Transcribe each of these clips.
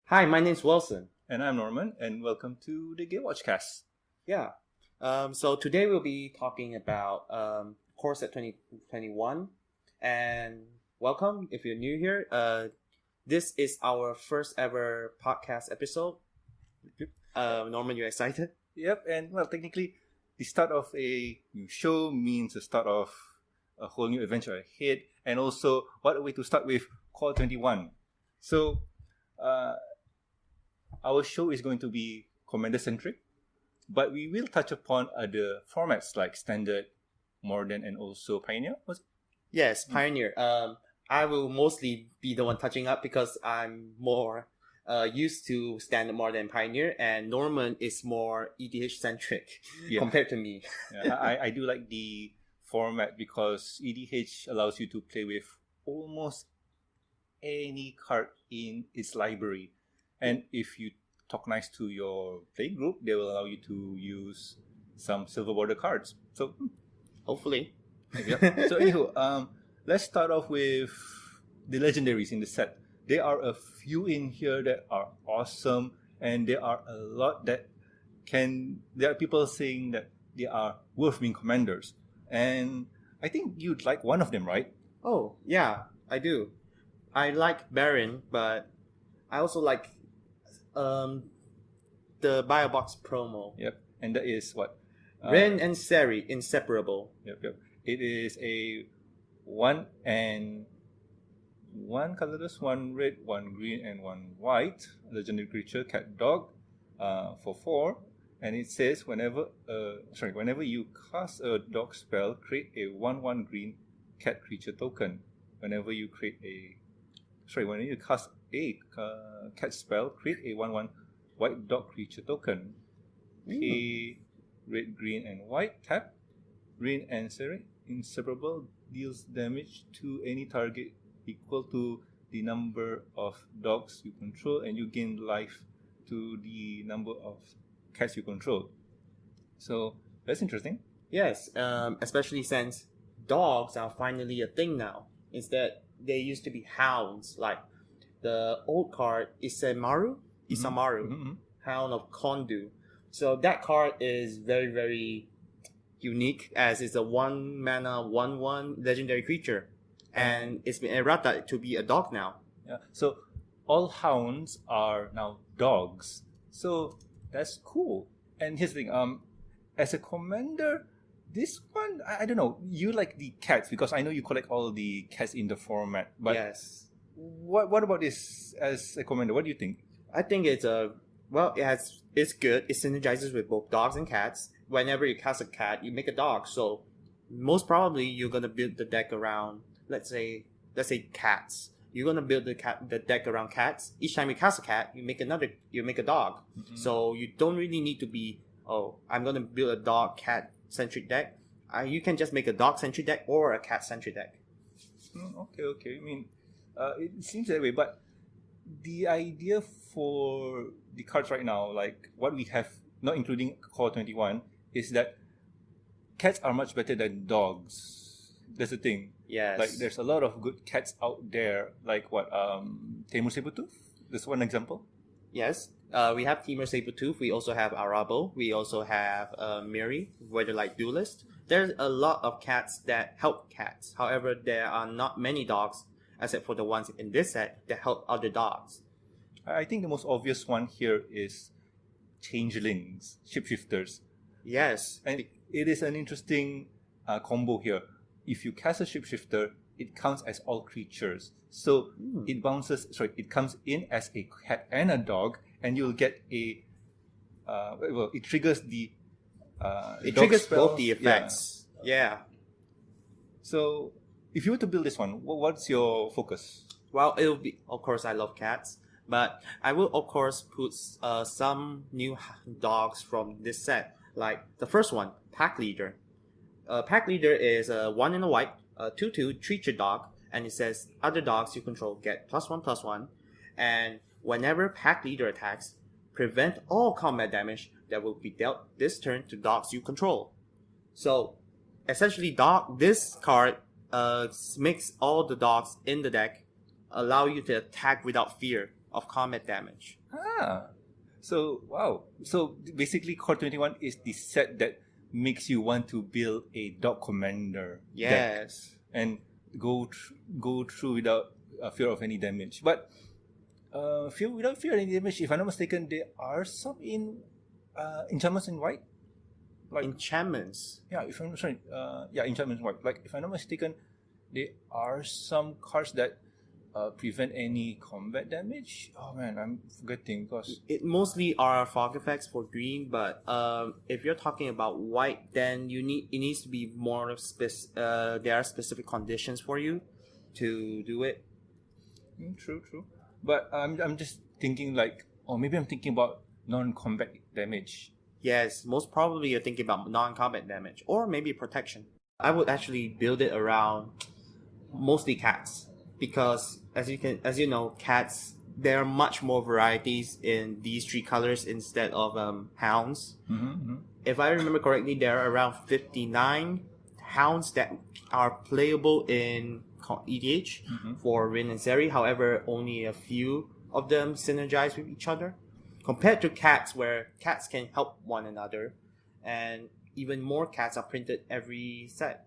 Hi, my name's Wilson. And I'm Norman, and welcome to the Gatewatch Cast. Yeah. So today we'll be talking about course at 2021. And welcome if you're new here. This is our first ever podcast episode. Norman, you excited? Yep, and well, technically, the start of a new show means the start of a whole new adventure ahead, and also what a way to start with Call 21. So, our show is going to be Commander centric, but we will touch upon other formats like Standard, Modern, and also Pioneer. Was it? Yes, Pioneer. I will mostly be the one touching up because I'm more used to Standard more than Pioneer, and Norman is more EDH centric compared to me. Yeah, I do like the format because EDH allows you to play with almost any card in its library. And if you talk nice to your play group, they will allow you to use some silver border cards. So hopefully. Yep. So anywho, let's start off with the legendaries in the set. There are a few in here that are awesome, and there are a lot that there are people saying that they are worth being commanders. And I think you'd like one of them, right? Oh, yeah, I do. I like Baron, but I also like the Biobox promo. Yep. And that is what? Ren and Seri, inseparable. Yep. It is a 1 and 1 colorless, 1 red, 1 green, and 1 white legendary creature, cat dog, for 4. And it says whenever you cast a dog spell, create a 1/1 green cat creature token. Whenever you cast a cat spell, create a 1/1 white dog creature token. Pay red, green, and white, tap. Ren and Seri, inseparable, deals damage to any target equal to the number of dogs you control, and you gain life to the number of cats you control. So that's interesting. Yes, especially since dogs are finally a thing now. Instead, they used to be hounds, like the old card Isamaru, Hound of Kondu. So that card is very, very unique, as it's a 1 mana 1/1 legendary creature, and it's been errata to be a dog now. Yeah. So all hounds are now dogs. So that's cool. And here's the thing. As a commander, this one, I don't know. You like the cats because I know you collect all the cats in the format. But yes. What about this as a commander? What do you think? I think it's it's good. It synergizes with both dogs and cats. Whenever you cast a cat, you make a dog. So most probably you're gonna build the deck around, let's say cats. You're gonna build the deck around cats. Each time you cast a cat, you make a dog. Mm-hmm. So you don't really need to be, I'm gonna build a dog cat centric deck. You can just make a dog centric deck or a cat centric deck. Okay. I mean, it seems that way, but the idea for the cards right now, like what we have, not including Core 21, is that cats are much better than dogs. That's the thing. Yes. Like there's a lot of good cats out there. Like what? Temur Sabertooth. That's one example. Yes. We have Temur Sabertooth. We also have Arabo. We also have Miri, Weatherlight Duelist. There's a lot of cats that help cats. However, there are not many dogs, except for the ones in this set, that help other dogs. I think the most obvious one here is changelings, shapeshifters. Yes. And it is an interesting combo here. If you cast a shapeshifter, it counts as all creatures. So it comes in as a cat and a dog, and you'll get it triggers the it triggers both the effects. Yeah. So if you were to build this one, what's your focus? Well, it'll be, of course, I love cats, but I will, of course, put some new dogs from this set. Like the first one, Pack Leader. Pack Leader is a 1 and a white, 2/2 creature dog, and it says other dogs you control get +1/+1, and whenever Pack Leader attacks, prevent all combat damage that will be dealt this turn to dogs you control. So, essentially, this card makes all the dogs in the deck allow you to attack without fear of combat damage. So wow. So basically, Core 21 is the set that makes you want to build a dog commander deck Yes. and go through without fear of any damage. But without fear of any damage, if I'm not mistaken, there are some enchantments in white. Like Enchantments. enchantments in white. Like if I'm not mistaken, there are some cards that prevent any combat damage. Oh man, I'm forgetting because It mostly are fog effects for green, but if you're talking about white, then it needs to be more there are specific conditions for you to do it. True. But I'm just thinking like, or maybe I'm thinking about non-combat damage. Yes, most probably you're thinking about non-combat damage or maybe protection. I would actually build it around mostly cats because as you know, cats, there are much more varieties in these three colors instead of hounds. If I remember correctly, there are around 59 hounds that are playable in EDH for Rin and Seri. However, only a few of them synergize with each other. Compared to cats, where cats can help one another, and even more cats are printed every set.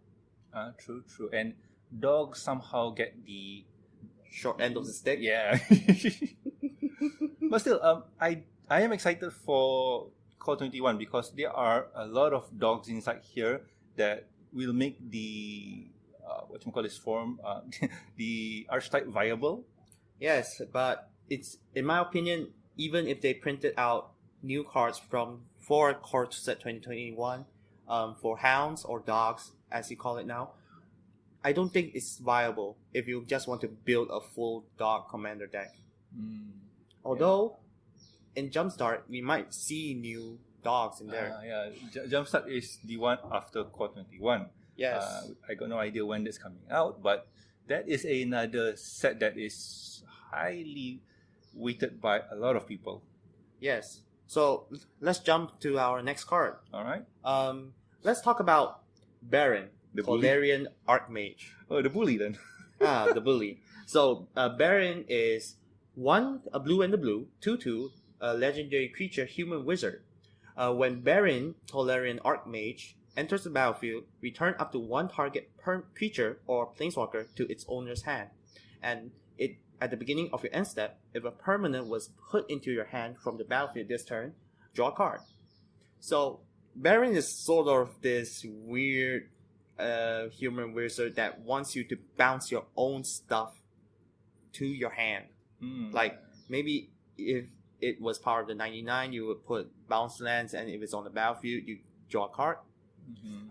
True. And dogs somehow get the Short end of the stick. Yeah. But still, I am excited for Core 21 because there are a lot of dogs inside here that will make the the archetype viable. Yes, but it's, in my opinion, even if they printed out new cards for Core Set 2021, for hounds or dogs, as you call it now, I don't think it's viable if you just want to build a full dog commander deck. Although, in Jumpstart, we might see new dogs in there. Jumpstart is the one after Core 21. Yes. I got no idea when that's coming out, but that is another set that is highly weighted by a lot of people. Yes. So let's jump to our next card. All right. Let's talk about Baron, The bully. Tolarian Archmage. Oh, the bully then. The bully. So Baron is a blue and a blue, 2/2, a legendary creature, human wizard. When Baron, Tolarian Archmage, enters the battlefield, return up to one target creature or planeswalker to its owner's hand. And at the beginning of your end step, if a permanent was put into your hand from the battlefield this turn, draw a card. So Baron is sort of this weird human wizard that wants you to bounce your own stuff to your hand. Like maybe if it was part of the 99, you would put bounce lands, and if it's on the battlefield, you draw a card.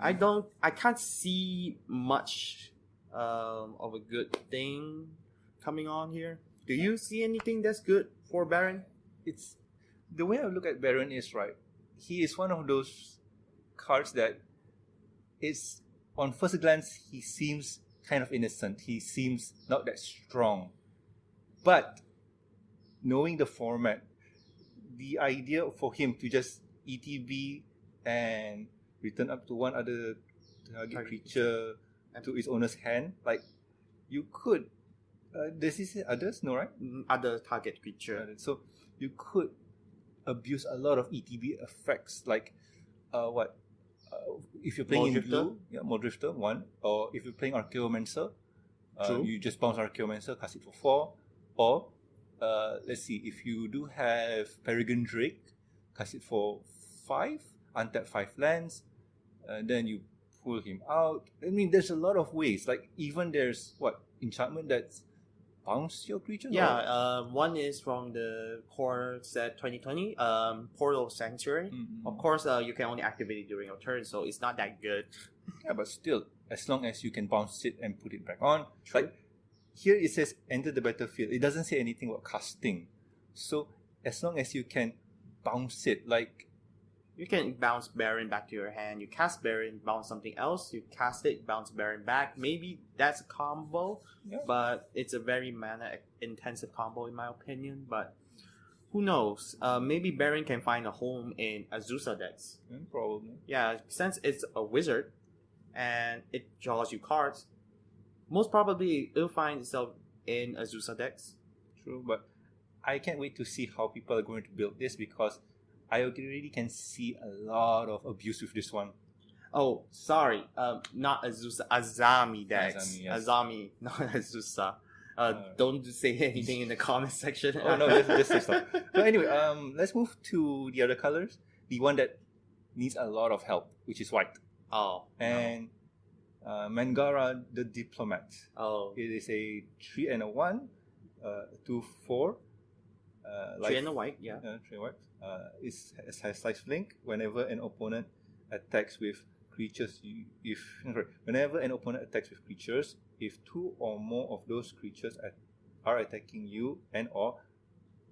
I can't see much of a good thing coming on here. Do you see anything that's good for Baron? It's the way I look at Baron is right. He is one of those cards that is, on first glance, he seems kind of innocent. He seems not that strong. But knowing the format, the idea for him to just ETB and return up to one other target creature to its owner's hand, like you could. Does he say others? No, right? Other target creature. So you could abuse a lot of ETB effects, like if you're playing in blue, Moldrifter, one, or if you're playing Archaeomancer, you just bounce Archaeomancer, cast it for 4, or let's see, if you do have Peregrine Drake, cast it for 5, untap 5 lands, then you pull him out. I mean, there's a lot of ways. Like even there's enchantment that's bounce your creature. One is from the core set 2020, Portal Sanctuary. Of course, you can only activate it during your turn, so it's not that good. Yeah, but still, as long as you can bounce it and put it back on. Like here it says enter the battlefield. It doesn't say anything about casting. So as long as you can bounce it, like you can bounce Baron back to your hand. You cast Baron, bounce something else. You cast it, bounce Baron back. Maybe that's a combo, but it's a very mana-intensive combo in my opinion. But who knows? Maybe Baron can find a home in Azusa decks. Probably. Yeah, since it's a wizard and it draws you cards, most probably it'll find itself in Azusa decks. True, but I can't wait to see how people are going to build this, because I already can see a lot of abuse with this one. Oh, sorry. Not Azusa. Azami decks. Azami, yes. Azami, not Azusa. Don't say anything in the comment section. Oh no, this is stuff. So anyway, let's move to the other colors. The one that needs a lot of help, which is white. Oh. And Mangara the Diplomat. Oh. It is a 3 and a 1, 2/4. 3 and a white, yeah. 3 and white. It has life link. Whenever an opponent attacks with creatures, whenever an opponent attacks with creatures, if 2 or more of those creatures are attacking you and or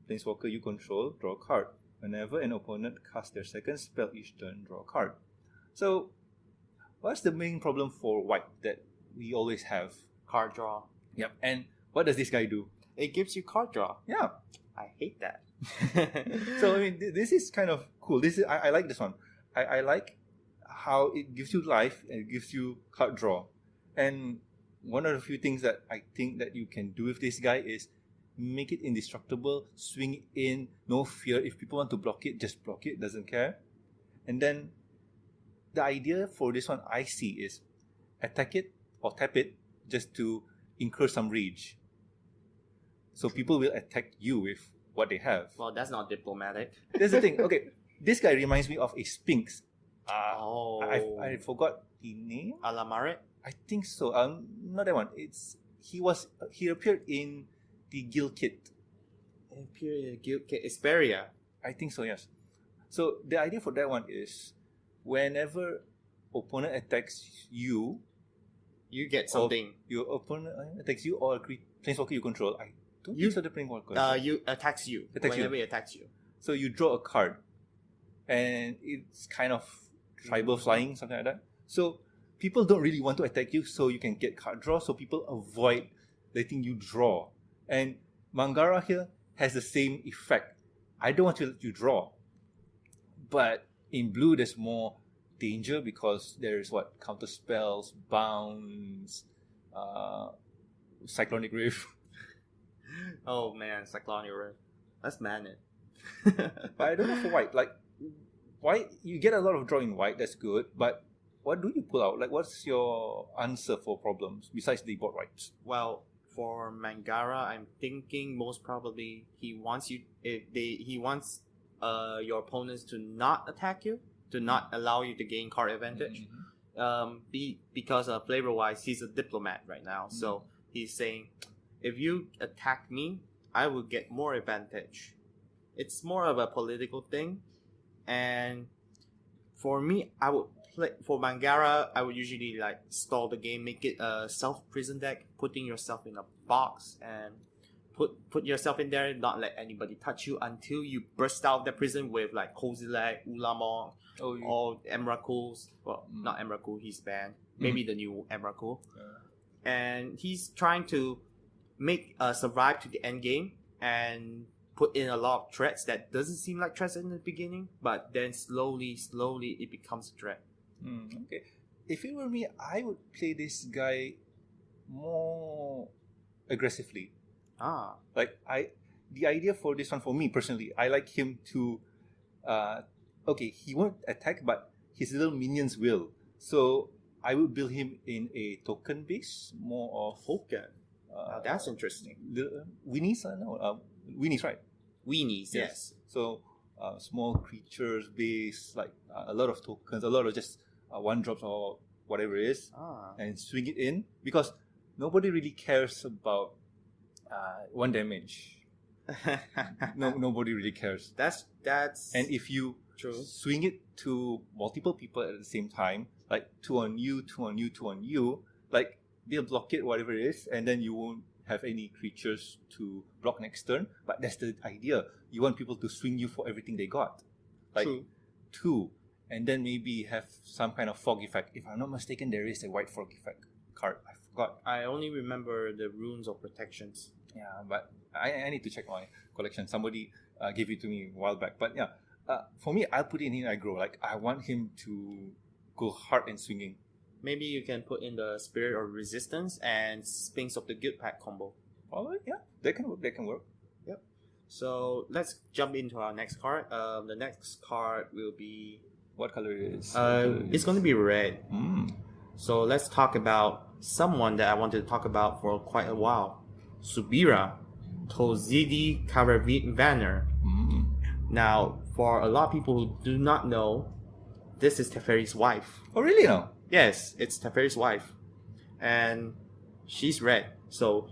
planeswalker you control, draw a card. Whenever an opponent casts their second spell each turn, draw a card. So, what's the main problem for white that we always have? Card draw. Yep. And what does this guy do? It gives you card draw. Yeah. I hate that. So I mean, this is kind of cool. I like this one. I like how it gives you life and it gives you card draw. And one of the few things that I think that you can do with this guy is make it indestructible, swing it in, no fear. If people want to block it, just block it, doesn't care. And then the idea for this one I see is attack it or tap it just to incur some rage. So people will attack you with what they have. Well, that's not diplomatic. That's the thing. Okay, this guy reminds me of a Sphinx. Oh. I forgot the name. Alamare? I think so. Not that one. He appeared in the guild kit. Imperial Guild Isperia. I think so. Yes. So the idea for that one is, whenever opponent attacks you, You get something. Your opponent attacks you or a planeswalker you control. I don't think so. The planeswalker. You attacks you. Whenever it attacks you. So you draw a card, and it's kind of tribal flying, something like that. So people don't really want to attack you, so you can get card draw. So people avoid letting you draw. And Mangara here has the same effect. I don't want to let you draw, but in blue there's more danger because there's counter spells, bounds, cyclonic rift. Oh man, Cyclonic Rift. Let's man it. But I don't know for white. Like, white, you get a lot of draw in white, that's good, but what do you pull out? Like, what's your answer for problems besides the board rights? Well, for Mangara, I'm thinking most probably he wants your opponents to not attack you, to not allow you to gain card advantage. Because flavor wise, he's a diplomat right now, so he's saying, if you attack me, I will get more advantage. It's more of a political thing, and for me, I would play for Mangara. I would usually stall the game, make it a self-prison deck, putting yourself in a box and put yourself in there, not let anybody touch you until you burst out of the prison with Kozilek, Ulamog, or Emrakul's. Well, not Emrakul, he's banned. Maybe the new Emrakul. And he's trying to make survive to the end game and put in a lot of threats that doesn't seem like threats in the beginning, but then slowly it becomes a threat. Okay. If it were me, I would play this guy more aggressively. The idea for this one, for me personally, I like him to he won't attack, but his little minions will. So I would build him in a token base, more of token. That's interesting. Weenies, Weenies, right? Weenies, yes. So small creatures base, a lot of tokens, a lot of just one drops or whatever it is, and swing it in, because nobody really cares about one damage. Nobody really cares. That's and if you swing it to multiple people at the same time, like 2 on you, 2 on you, 2 on you, they'll block it, whatever it is, and then you won't have any creatures to block next turn. But that's the idea. You want people to swing you for everything they got. True. 2. And then maybe have some kind of fog effect. If I'm not mistaken, there is a white fog effect card. I forgot. I only remember the runes of protections. Yeah, but I need to check my collection. Somebody gave it to me a while back. But yeah, for me, I'll put it in aggro. I want him to go hard and swinging. Maybe you can put in the Spirit of Resistance and Sphinx of the Guild Pack combo. Probably, yeah. That can work. Yep. So let's jump into our next card. The next card will be What color is? it's going to be red. Mm. So let's talk about someone that I wanted to talk about for quite a while. Subira Tozidi Karavaner. Mm. Now, for a lot of people who do not know, this is Teferi's wife. Oh, really? No. Yes, it's Teferi's wife. And she's red. So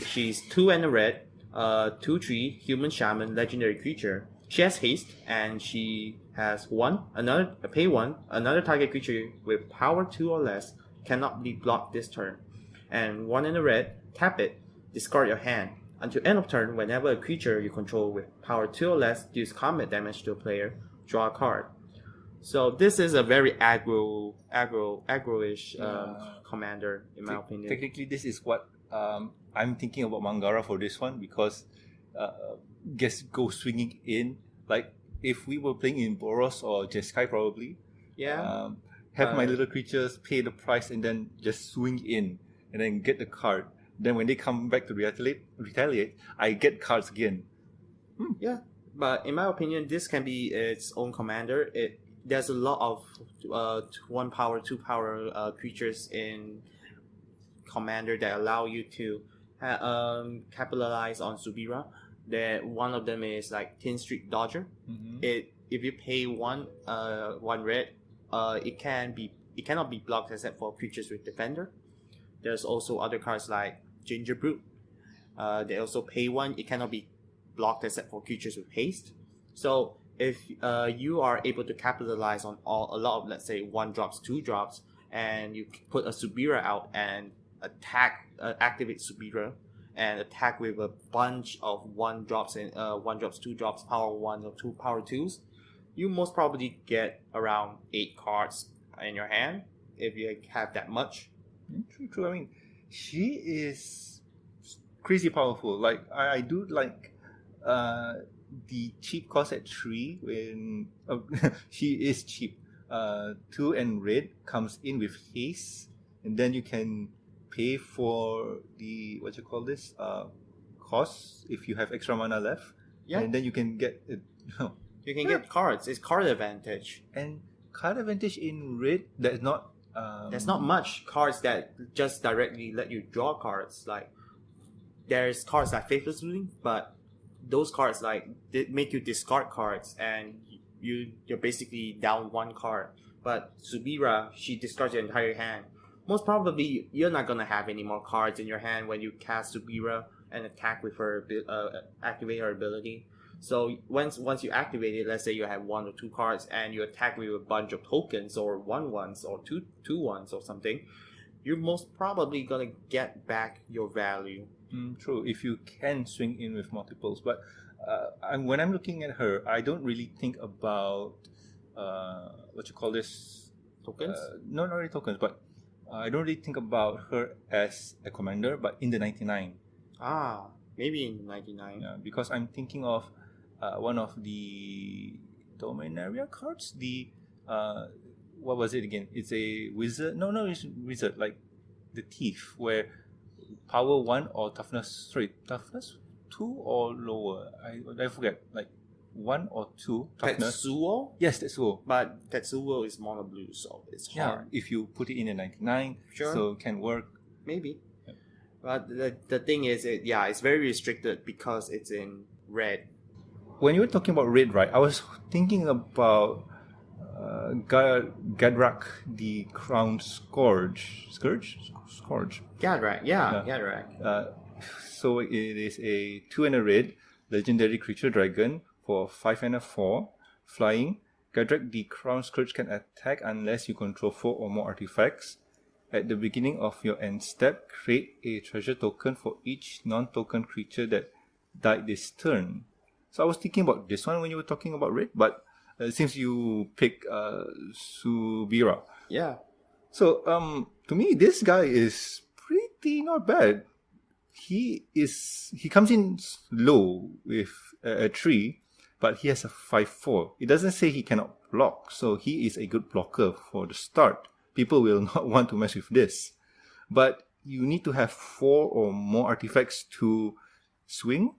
she's 2 and a red, 2/3 human shaman legendary creature. She has haste and she has pay 1, another target creature with power 2 or less cannot be blocked this turn. And 1 and a red, tap it, discard your hand. Until end of turn, whenever a creature you control with power 2 or less deals combat damage to a player, draw a card. So this is a very aggro-ish commander, in my opinion. Technically, this is what I'm thinking about Mangara for this one, because guess go swinging in. Like if we were playing in Boros or Jeskai, probably. Yeah. Have my little creatures pay the price and then just swing in and then get the card. Then when they come back to retaliate, I get cards again. Yeah, but in my opinion, this can be its own commander. There's a lot of 1 power, 2 power creatures in commander that allow you to capitalize on Subira. That one of them is like Tin Streak Dodger. Mm-hmm. If you pay 1 red, it cannot be blocked except for creatures with defender. There's also other cards like Ginger Brute. They also pay 1. It cannot be blocked except for creatures with haste. So if you are able to capitalize on a lot of, let's say, 1 drops, 2 drops, and you put a Subira out and activate Subira and attack with a bunch of 1 drops and 1 drops, 2 drops, power 1 or 2 power 2s, you most probably get around 8 cards in your hand if you have that much. True. I mean, she is crazy powerful. Like I do like the cheap cost at 3 when she is cheap. 2 and red comes in with haste, and then you can pay for the cost if you have extra mana left. Yeah. And then you can get it. You can get cards. It's card advantage. And card advantage in red, there's not much cards that just directly let you draw cards. Like there's cards like Faithless Looting, but those cards like they make you discard cards and you're basically down 1 card. But Subira, she discards your entire hand. Most probably you're not gonna have any more cards in your hand when you cast Subira and attack with her activate her ability. So once you activate it, let's say you have 1 or 2 cards and you attack with a bunch of tokens or 1/1s or 2/2s or something, you're most probably gonna get back your value. True, if you can swing in with multiples. But when I'm looking at her, I don't really think about Tokens? Not really tokens, but I don't really think about her as a commander, but in the 99. Maybe in 99. Yeah, because I'm thinking of one of the Dominaria cards. The what was it again? It's a wizard. No, it's wizard, like the thief, where power 1 or toughness 2 or lower. I forget, like 1 or 2 toughness. Tetsuo? Yes, Tetsuo. But Tetsuo is mono blue, so it's hard. If you put it in a 99, Sure. so it can work. Maybe. Yeah. But the thing is, it's very restricted because it's in red. When you were talking about red, right, I was thinking about Gadrak, the Crown Scourge. Scourge? Gadrak, Gadrak. So it is a 2 and a red, legendary creature dragon for 5 and a 4, flying. Gadrak, the Crown Scourge, can attack unless you control 4 or more artifacts. At the beginning of your end step, create a treasure token for each non-token creature that died this turn. So I was thinking about this one when you were talking about red, but it seems you pick Subira. Yeah. So to me, this guy is pretty not bad. He comes in low with a 3, but he has a 5/4. It doesn't say he cannot block, so he is a good blocker for the start. People will not want to mess with this. But you need to have 4 or more artifacts to swing,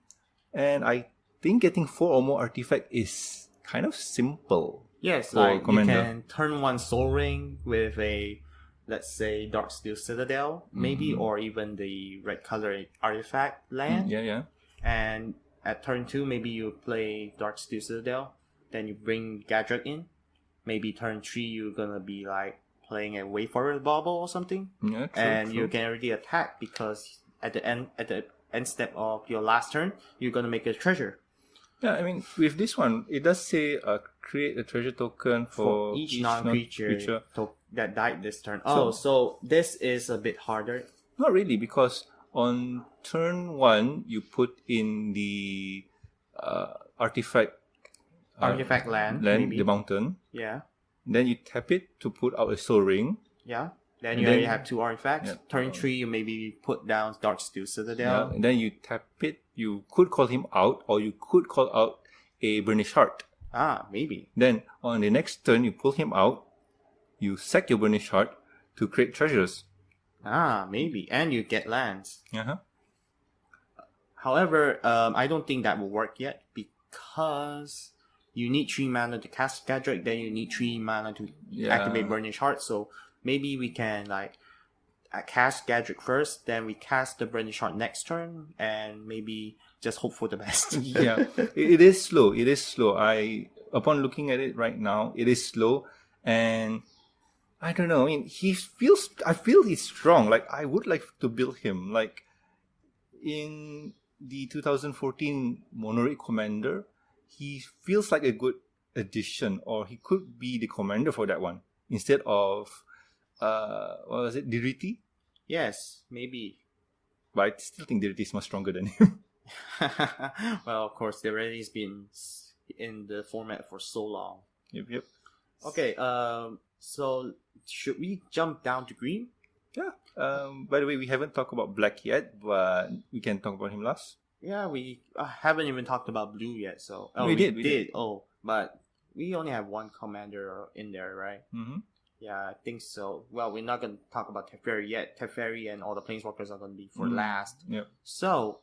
and I think getting 4 or more artifact is kind of simple. Yes, for like commander. you can turn one Soul Ring with a, let's say, Darksteel Citadel, maybe, or even the red color artifact land. Yeah. And at turn 2, maybe you play Darksteel Citadel, then you bring Gadget in. Maybe turn 3, you're gonna be like playing a Wayfarer Bauble or something. Yeah, true, and true. you can already attack because at the end step of your last turn, you're gonna make a treasure. Yeah, I mean, with this one, it does say create a treasure token for each non-creature that died this turn. So this is a bit harder. Not really, because on turn 1, you put in the artifact Land, maybe. the mountain. Yeah. Then you tap it to put out a soul ring. Yeah. Then And you then- already have 2 artifacts. Yeah. Turn 3, you maybe put down Darksteel Citadel. Yeah, and then you tap it. You could call him out, or you could call out a Burnished Heart. Maybe. Then on the next turn, you pull him out. You sack your Burnished Heart to create treasures. Maybe. And you get lands. Uh-huh. However, I don't think that will work yet because you need 3 mana to cast Gadget, then you need 3 mana to activate Burnished Heart. So maybe we can like cast Gadget first, then we cast the Burnished Heart next turn, and maybe just hope for the best. Yeah, it is slow. It is slow. Upon looking at it right now, it is slow, and I don't know. I mean, I feel he's strong. Like, I would like to build him. Like, in the 2014 Monoric Commander, he feels like a good addition, or he could be the commander for that one instead of what was it, Diriti? Yes, maybe. But I still think Diriti is much stronger than him. Well, of course, the already's been in the format for so long. Yep. Okay, so should we jump down to green? Yeah. By the way, we haven't talked about black yet, but we can talk about him last. Yeah, we haven't even talked about blue yet. So We did. Oh, but we only have one commander in there, right? Mm-hmm. Yeah, I think so. Well, we're not going to talk about Teferi yet. Teferi and all the Planeswalkers are going to be for last. Yep. So,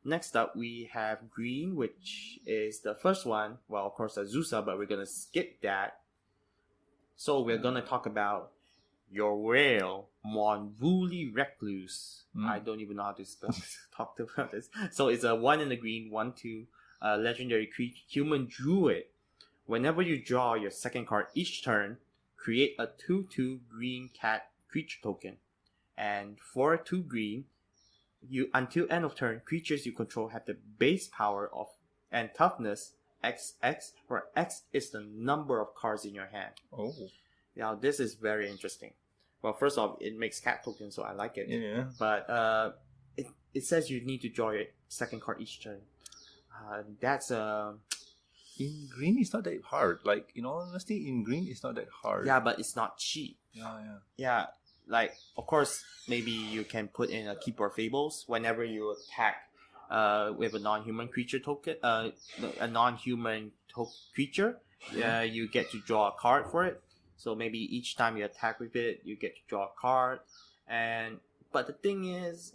next up, we have green, which is the first one. Well, of course, Azusa, but we're going to skip that. So, we're going to talk about your whale, Monvuli Recluse. I don't even know how to spell talk about this. So, it's a 1 in the green, 1/2 legendary human druid. Whenever you draw your second card each turn, create a 2/2 green cat creature token. And for 2 green, until end of turn, creatures you control have the base power of and toughness XX, where X is the number of cards in your hand. Oh. Now this is very interesting. Well, first off, it makes cat tokens, so I like it. Yeah. But it says you need to draw your second card each turn. That's In green, it's not that hard. Like, honestly, in green, it's not that hard. yeah, but it's not cheap. Yeah, like, of course, maybe you can put in a Keeper of Fables whenever you attack with a non-human creature token, a non-human creature. You get to draw a card for it. So maybe each time you attack with it, you get to draw a card. But the thing is,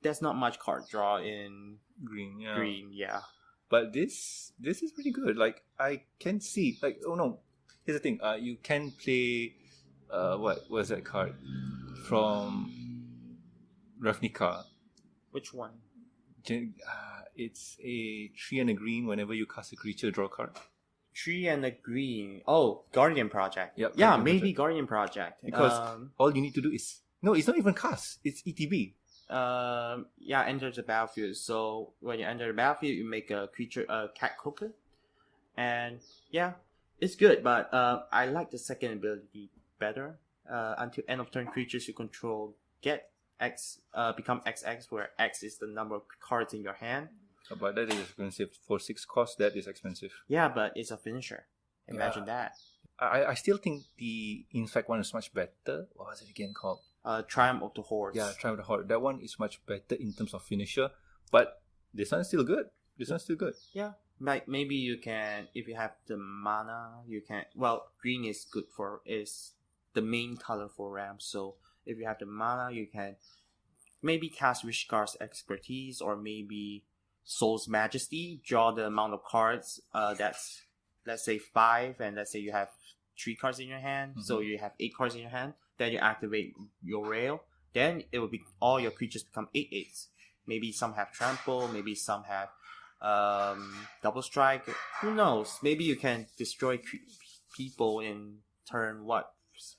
there's not much card draw in Green, yeah. green. Yeah. But this is pretty good. Like, I can see, like, oh no, here's the thing. You can play, what was that card from Ravnica? Which one? It's a 3 and a green. Whenever you cast a creature, draw a card. 3 and a green. Oh, Guardian Project. Yep, Yeah, Guardian maybe Project. Guardian Project. Because all you need to do is it's not even cast. It's ETB. Enter the battlefield. So when you enter the battlefield, you make a creature, a cat token, and yeah, it's good. But I like the second ability better. Until end of turn, creatures you control get X, become XX, where X is the number of cards in your hand. But that is expensive. For 6 cost, that is expensive. Yeah, but it's a finisher. Imagine that. I still think the Infect one is much better. What was it again called? Triumph of the Horse. Yeah, Triumph of the Horde. That one is much better in terms of finisher. But this one's still good. Yeah. Like maybe you can, if you have the mana, you can. Well, green is good is the main color for Ram. So if you have the mana, you can maybe cast Wishguard's Expertise, or maybe Soul's Majesty, draw the amount of cards. That's, let's say 5, and let's say you have 3 cards in your hand, so you have 8 cards in your hand. Then you activate your rail. Then it will be all your creatures become 8/8s. Maybe some have trample, maybe some have double strike. Who knows? Maybe you can destroy people in turn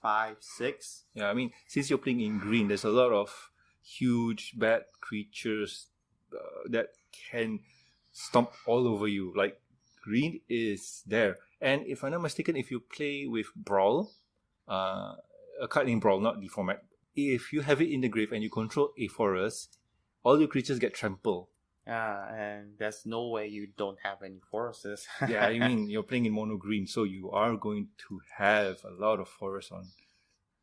5, 6. Yeah, I mean, since you're playing in green, there's a lot of huge bad creatures that can stomp all over you. Like, green is there. And if I'm not mistaken, if you play with Brawl, a card named Brawl, not the format, if you have it in the grave and you control a forest, all your creatures get trampled. And there's no way you don't have any forests. Yeah, I mean, you're playing in mono green, so you are going to have a lot of forests on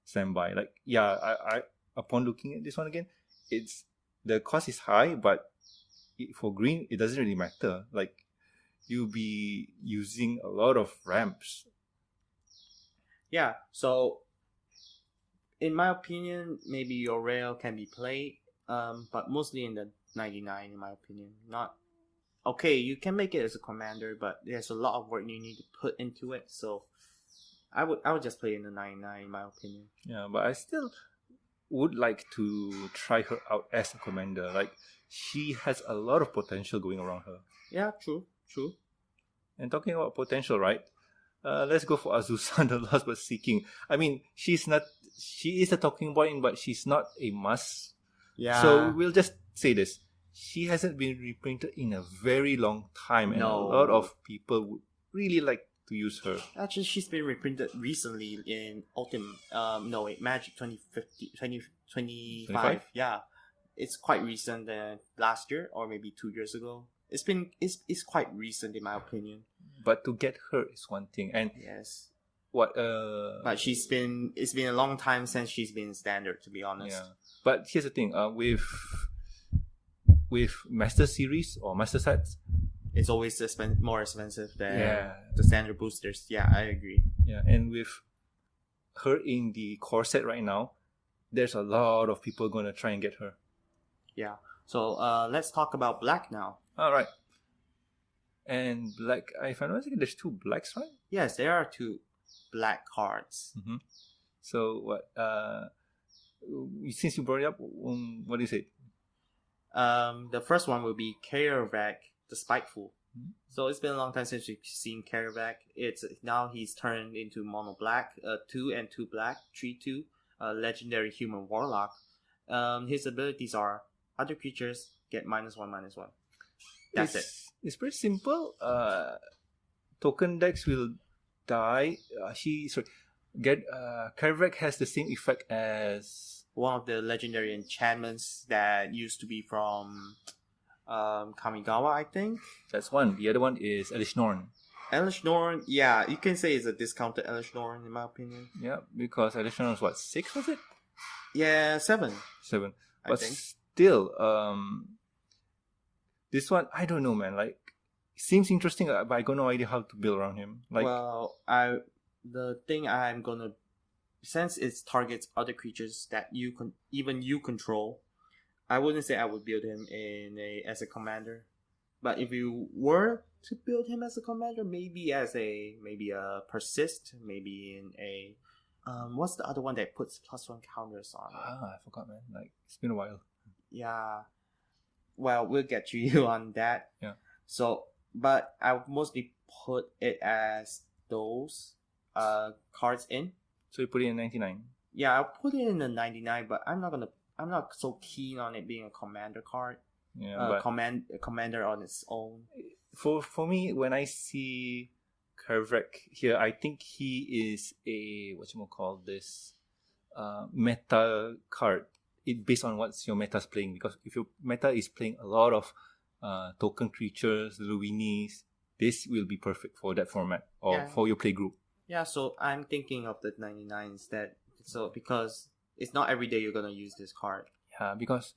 standby. Like, yeah, I upon looking at this one again, it's the cost is high, but for green, it doesn't really matter. Like, you'll be using a lot of ramps. Yeah, so in my opinion, maybe your rail can be played, but mostly in the 99, in my opinion. Not okay. You can make it as a commander, but there's a lot of work you need to put into it. So I would just play in the 99, in my opinion. Yeah, but I still would like to try her out as a commander. Like, she has a lot of potential going around her. Yeah, true. And talking about potential, right? Let's go for Azusa, the Lost But Seeking. I mean, she is a talking point, but she's not a must. Yeah. So we'll just say this. She hasn't been reprinted in a very long time, and a lot of people would really like to use her. Actually, she's been reprinted recently in Magic 2025. Yeah. It's quite recent, last year or maybe 2 years ago. It's quite recent, in my opinion. But to get her is one thing, and yes, but it's been a long time since she's been standard, to be honest. Yeah, but here's the thing, with Master Series or Master Sets, it's always more expensive than the standard boosters. Yeah, I agree. Yeah, and with her in the core set right now, there's a lot of people gonna try and get her. Yeah. So let's talk about black now. All right. And black, if I'm not mistaken, there's 2 blacks, right? Yes, there are 2 black cards. Mm-hmm. So what? Since you brought it up, what do you say? The first one will be Karavak the Spiteful. Mm-hmm. So it's been a long time since we've seen Karavak. Now he's turned into mono black, 2 and 2 black, 3/2, legendary human warlock. His abilities are other creatures get -1/-1. That's it. It's pretty simple. Token decks will die. Karavak has the same effect as one of the legendary enchantments that used to be from Kamigawa, I think. That's one. The other one is Elish Norn. Elish Norn, yeah, you can say it's a discounted Elish Norn, in my opinion. Yeah, because Elish Norn was what, 6, was it? Yeah, 7. 7. I But think. still, this one, I don't know, man. Like, seems interesting, but I got no idea how to build around him. Like, well, the thing I'm gonna, since it targets other creatures that you control, I wouldn't say I would build him as a commander. But if you were to build him as a commander, maybe a persist, maybe in a what's the other one that puts +1 counters on? I forgot, man. Like, it's been a while. Yeah. Well, we'll get to you on that. Yeah. So, but I would mostly put it as those cards in. So you put it in 99. Yeah, I'll put it in the 99, but I'm not so keen on it being a commander card. Yeah, A commander on its own. For me, when I see Karavak here, I think he is a meta card. It based on what your meta's playing, because if your meta is playing a lot of token creatures, Luinis, this will be perfect for that format or for your play group. Yeah, so I'm thinking of the 99 instead. So because it's not every day you're gonna use this card. Yeah, because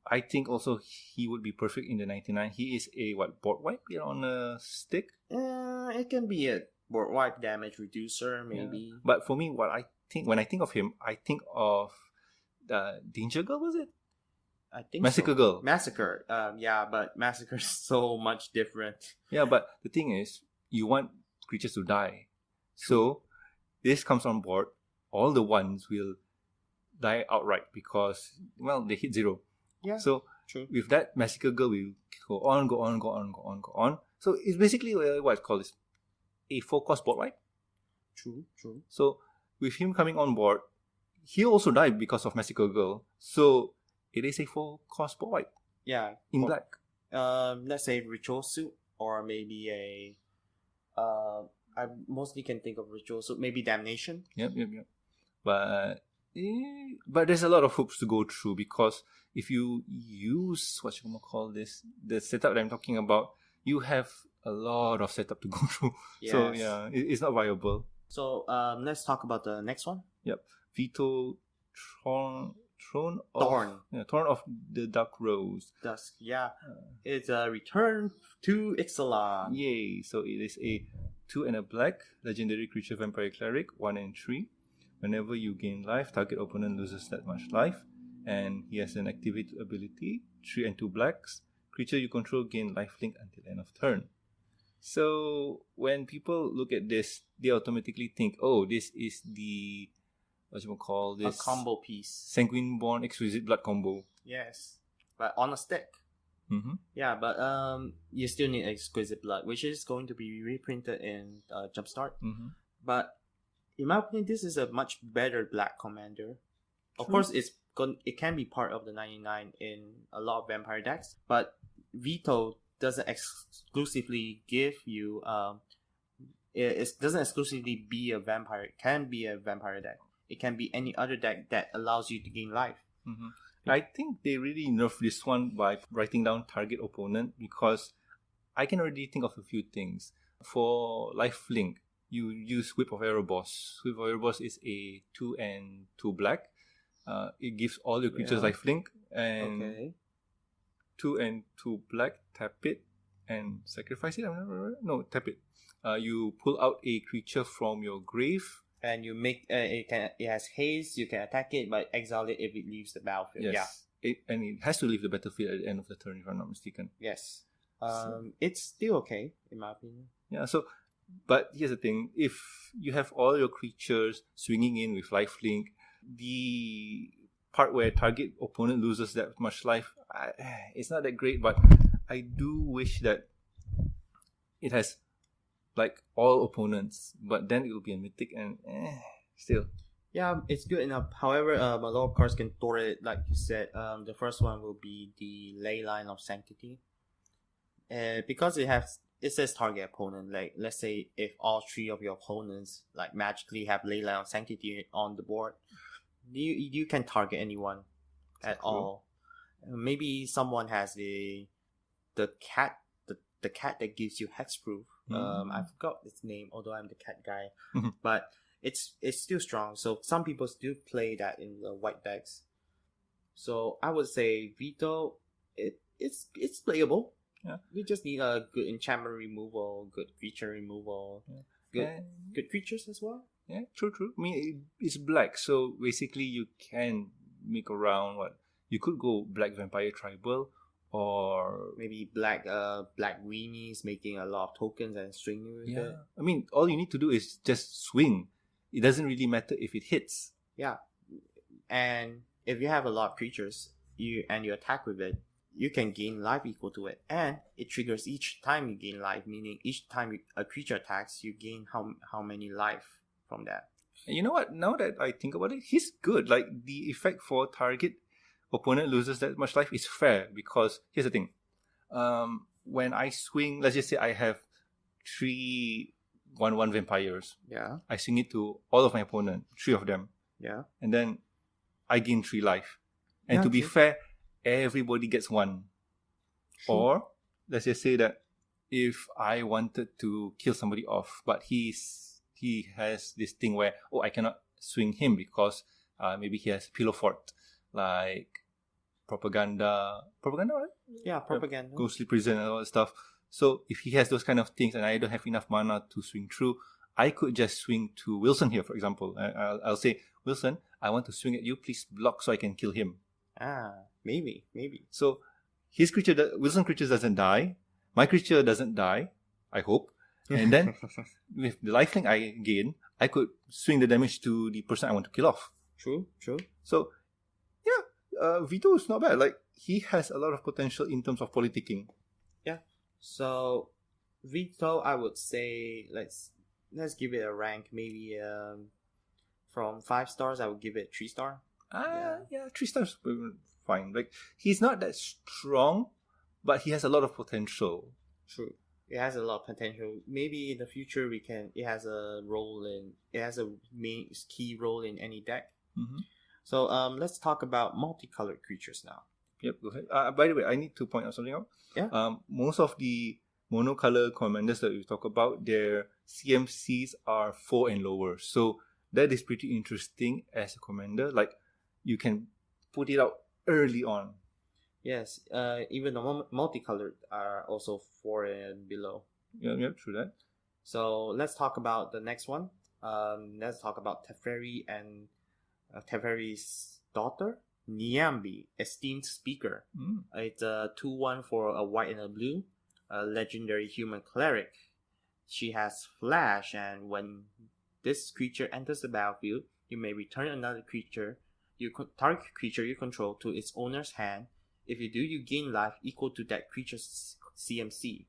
I think also he would be perfect in the 99. He is a board wipe on a stick? It can be a board wipe damage reducer, maybe. Yeah. But for me, when I think of him, I think of Danger Girl, was it? I think Massacre so. Girl. Massacre. Yeah, but Massacre is so much different. Yeah, but the thing is, you want creatures to die. So this comes on board. All the ones will die outright because, well, they hit 0. Yeah. So True. with that, Massacre Girl will go on. So it's basically what it's called is a 4-cost board wipe. True. So with him coming on board, he also died because of Massacre Girl. So it is a 4-cost board wipe. Yeah. In black. Let's say ritual suit, or maybe a I mostly can think of ritual suit, maybe damnation. Yep. But there's a lot of hoops to go through, because if you use the setup that I'm talking about, you have a lot of setup to go through. Yes. So yeah, it's not viable. So let's talk about the next one. Yep. Veto Thorn of the Dark Rose. Dusk. Yeah. It's a return to Ixalan. Yay. So it is a 2 and a black legendary creature vampire cleric, 1 and 3. Whenever you gain life, target opponent loses that much life. And he has an activated ability, 3 and 2 blacks. Creature you control gain lifelink until end of turn. So when people look at this, they automatically think, oh, this is the A combo piece. Sanguine-born Exquisite Blood combo. Yes. But on a stick. Mm-hmm. Yeah, but you still need Exquisite Blood, which is going to be reprinted in Jumpstart. Mm-hmm. But in my opinion, this is a much better black commander. Of True. course, it can be part of the 99 in a lot of vampire decks, but Veto doesn't exclusively give you it doesn't exclusively be a vampire. It can be a vampire deck. It can be any other deck that allows you to gain life. Mm-hmm. I think they really nerfed this one by writing down target opponent, because I can already think of a few things. For lifelink, you use Whip of Erebos. Whip of Erebos is a 2 and 2 black. It gives all your creatures lifelink, and 2 and 2 black, tap it and sacrifice it. No, tap it. You pull out a creature from your grave, and you make it has haste. You can attack it, but exile it if it leaves the battlefield. Yes. Yeah, it has to leave the battlefield at the end of the turn, if I'm not mistaken. Yes. It's still okay in my opinion. Yeah. So, but here's the thing: if you have all your creatures swinging in with lifelink, the part where target opponent loses that much life, it's not that great. But I do wish that it has like all opponents, but then it will be a mythic, and still. Yeah, it's good enough. However, a lot of cards can throw it, like you said. The first one will be the Leyline of Sanctity. Because it says target opponent. Like, let's say if all 3 of your opponents like magically have Leyline of Sanctity on the board, you can target anyone at all. Maybe someone has the cat that gives you hexproof. I forgot its name, although I'm the cat guy. But it's still strong. So some people still play that in the white decks. So I would say Veto, it's playable. Yeah. You just need a good enchantment removal, good creature removal, good creatures as well. Yeah, true. I mean, it's black, so basically you can make around you could go black vampire tribal, or maybe black weenies, making a lot of tokens and swinging with it. I mean, all you need to do is just swing. It doesn't really matter if it hits. Yeah, and if you have a lot of creatures, you attack with it, you can gain life equal to it, and it triggers each time you gain life, meaning each time a creature attacks, you gain how many life from that. And you know what? Now that I think about it, he's good. Like, the effect for target opponent loses that much life is fair, because here's the thing. When I swing, let's just say I have 3 1/1 vampires. Yeah. I swing it to all of my opponent, 3 of them. Yeah. And then I gain 3 life. And to be fair, everybody gets 1. True. Or let's just say that if I wanted to kill somebody off, but he has this thing where, I cannot swing him because maybe he has pillow fort, like propaganda, right? Yeah, propaganda. Ghostly prison and all that stuff. So if he has those kind of things and I don't have enough mana to swing through, I could just swing to Wilson here, for example. I'll say, Wilson, I want to swing at you. Please block so I can kill him. Maybe. So his creature, Wilson creature doesn't die. My creature doesn't die, I hope. And then with the lifelink I gain, I could swing the damage to the person I want to kill off. True. So yeah, Vito is not bad. Like, he has a lot of potential in terms of politicking. Yeah. So Vito, I would say let's give it a rank. Maybe from 5 stars, I would give it 3 star. Yeah, 3 stars fine. Like, he's not that strong, but he has a lot of potential. True. It has a lot of potential. Maybe in the future it has a main key role in any deck. Mm-hmm. So let's talk about multicolored creatures now. Yep, go ahead. By the way, I need to point out something out. Yeah. Most of the monocolor commanders that we talk about, their CMCs are 4 and lower. So that is pretty interesting as a commander. Like, you can put it out early on. Yes, even the multicolored are also 4 and below. Yeah, true that. So let's talk about the next one. Let's talk about Teferi and Teferi's daughter, Nyambi, Esteemed Speaker. It's a 2/1 for a white and a blue, a legendary human cleric. She has flash, and when this creature enters the battlefield, you may return another creature, target creature you control, to its owner's hand. If you do, you gain life equal to that creature's CMC.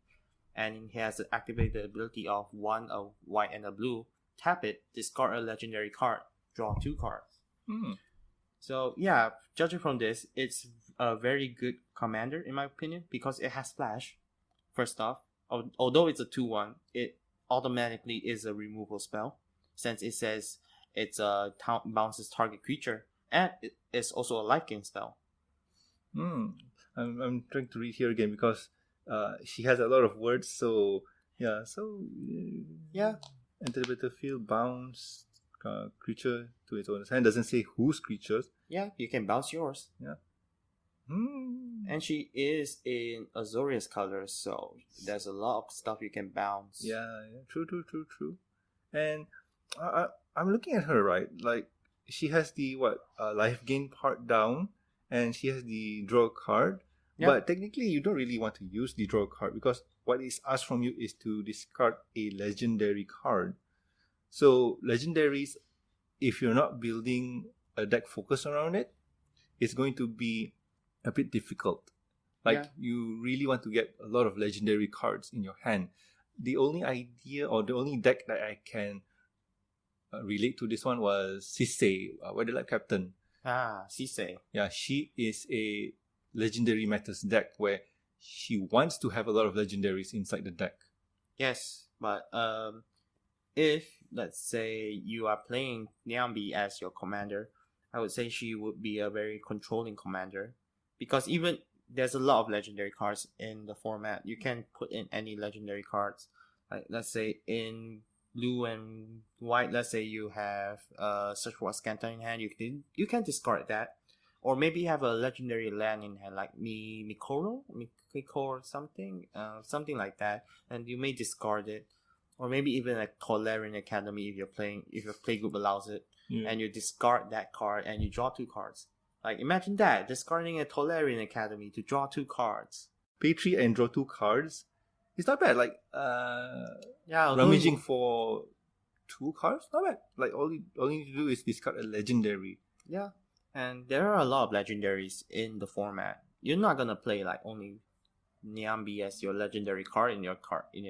And it has activated the ability of 1 a white and a blue. Tap it, discard a legendary card, draw 2 cards. So yeah, judging from this, it's a very good commander in my opinion because it has flash. First off, although it's a 2/1, it automatically is a removal spell since it says it's a bounces target creature, and it's also a life gain spell. I'm trying to read here again because she has a lot of words. So yeah. Enter the battlefield, bounce creature to its owner's hand. Doesn't say whose creatures. Yeah, you can bounce yours. Yeah. And she is in Azorius colors, so there's a lot of stuff you can bounce. Yeah. True. And I'm looking at her, right? Like, she has the life gain part down, and she has the draw card. Yeah. But technically, you don't really want to use the draw card because what is asked from you is to discard a legendary card. So legendaries, if you're not building a deck focus around it, it's going to be a bit difficult. Like, you really want to get a lot of legendary cards in your hand. The only idea or the only deck that I can relate to this one was Sisei, Weatherlight Captain. Sisei. Yeah, she is a legendary matters deck where she wants to have a lot of legendaries inside the deck. Yes, but if let's say you are playing Nyambi as your commander, I would say she would be a very controlling commander because even there's a lot of legendary cards in the format. You can put in any legendary cards. Like, let's say in blue and white, let's say you have Search for Scanter in hand, you can discard that. Or maybe you have a legendary land in hand like Mikoro or something like that, and you may discard it. Or maybe even like Tolarian Academy if your playgroup allows it, and you discard that card and you draw 2 cards. Like, imagine that, discarding a Tolarian Academy to draw 2 cards. Pay 3 and draw 2 cards. It's not bad. Like, rummaging for 2 cards, not bad. Like, all you need to do is discard a legendary. Yeah, and there are a lot of legendaries in the format. You're not gonna play like only Nyambi as your legendary card in your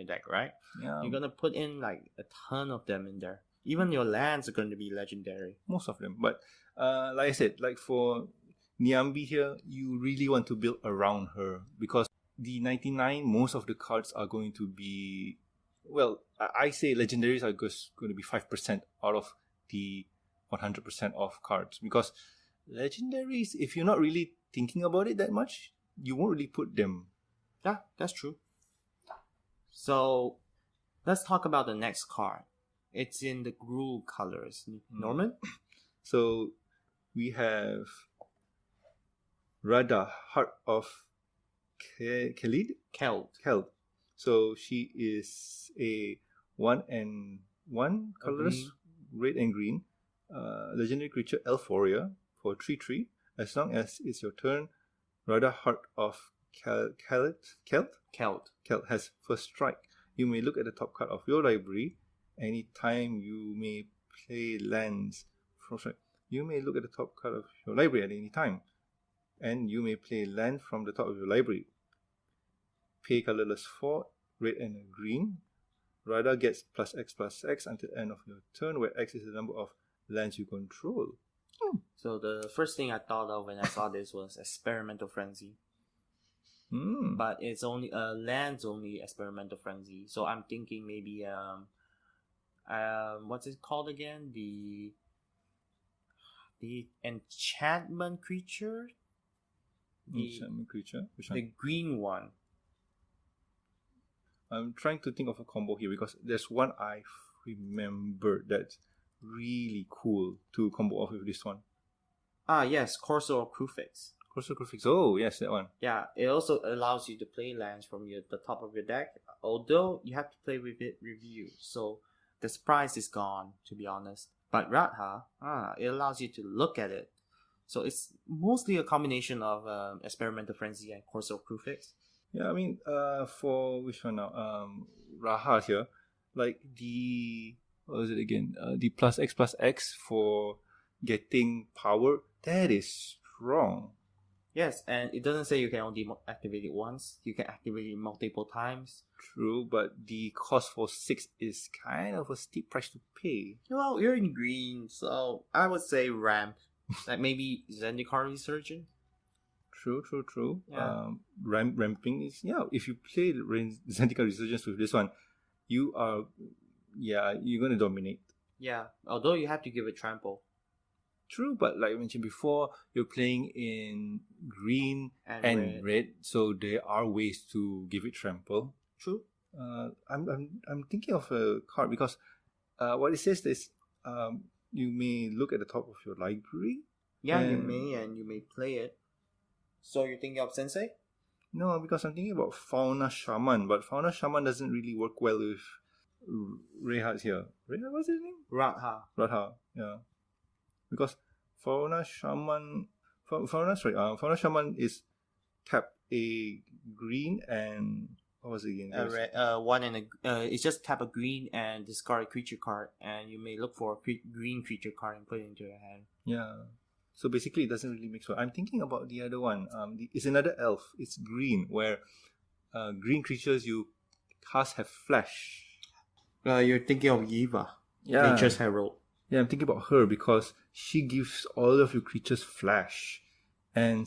deck, right? Yeah. You're gonna put in like a ton of them in there. Even your lands are going to be legendary. Most of them. But like I said, like for Nyambi here, you really want to build around her because the 99, most of the cards are going to be, well, I say legendaries are just going to be 5% out of the 100% of cards because legendaries, if you're not really thinking about it that much, you won't really put them. Yeah, that's true. So let's talk about the next card. It's in the Gruul colors. Norman? So we have Radha, Heart of Keld. So she is a 1/1 colors, red and green, legendary creature Elphoria for 3/3. As long as it's your turn, Radha Heart of Kelt has first strike. You may look at the top card of your library. Anytime you may play lands from strike. You may look at the top card of your library at any time. And you may play land from the top of your library. Pay colorless 4, red and a green. Radha gets +X until the end of your turn, where X is the number of lands you control. So the first thing I thought of when I saw this was Experimental Frenzy. But it's only lands only Experimental Frenzy. So I'm thinking maybe what's it called again? The enchantment creature. Enchantment creature. Which one? The green one. I'm trying to think of a combo here because there's one I remember that's really cool to combo off with this one. Yes, Corso of Crufix. Corso of Crufix. Oh, yes, that one. Yeah, it also allows you to play lands from the top of your deck, although you have to play with it review. So the surprise is gone, to be honest. But Radha, it allows you to look at it. So it's mostly a combination of Experimental Frenzy and Corso of Crufix. Yeah, I mean, for which one now? Raha here, like what was it again? The +X for getting power, that is strong. Yes, and it doesn't say you can only activate it once. You can activate it multiple times. True, but the cost for 6 is kind of a steep price to pay. Well, you're in green, so I would say ramp. Like maybe Zendikar Resurgent. True. Yeah. Ramping is, if you play Zendikar Resurgence with this one, you're going to dominate. Yeah, although you have to give it trample. True, but like I mentioned before, you're playing in green and red, so there are ways to give it trample. True. I'm thinking of a card because what it says is you may look at the top of your library. Yeah, you may play it. So you're thinking of Sensei? No, because I'm thinking about Fauna Shaman, but Fauna Shaman doesn't really work well with Rehat here. Rehat, what's his name? Radha, yeah. Because Fauna Shaman is tap a green and what was it again? It's just tap a green and discard a creature card, and you may look for a green creature card and put it into your hand. Yeah. So basically, it doesn't really mix well. I'm thinking about the other one. It's another elf. It's green, where green creatures you cast have flash. You're thinking of Eva, Nature's Herald. Yeah, I'm thinking about her because she gives all of your creatures flash. And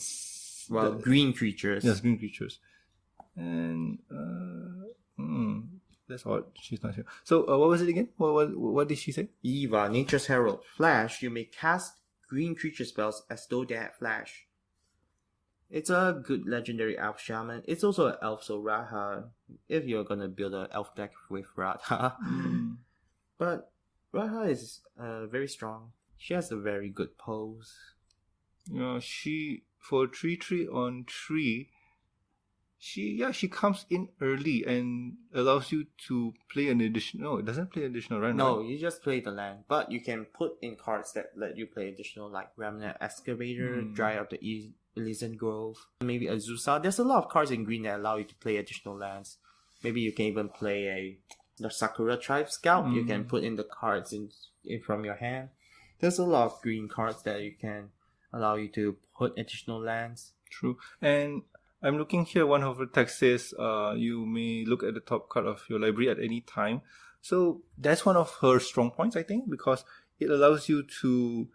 green creatures. Yes, green creatures. And that's odd. She's not here. So what was it again? What did she say? Eva, Nature's Herald. Flash, you may cast green creature spells as though they had flash. It's a good legendary elf shaman. It's also an elf, so Radha, if you're gonna build an elf deck with Radha. But Radha is very strong. She has a very good pose. She for 3/3 on 3. She comes in early and allows you to play an additional. No, it doesn't play additional, right? No, you just play the land, but you can put in cards that let you play additional, like Remnant Excavator, Dry Up the Elysian Grove, maybe Azusa. There's a lot of cards in green that allow you to play additional lands. Maybe you can even play the Sakura Tribe Scout. You can put in the cards in from your hand. There's a lot of green cards that you can allow you to put additional lands. True, and I'm looking here. One of the text says you may look at the top card of your library at any time. So that's one of her strong points, I think, because it allows you to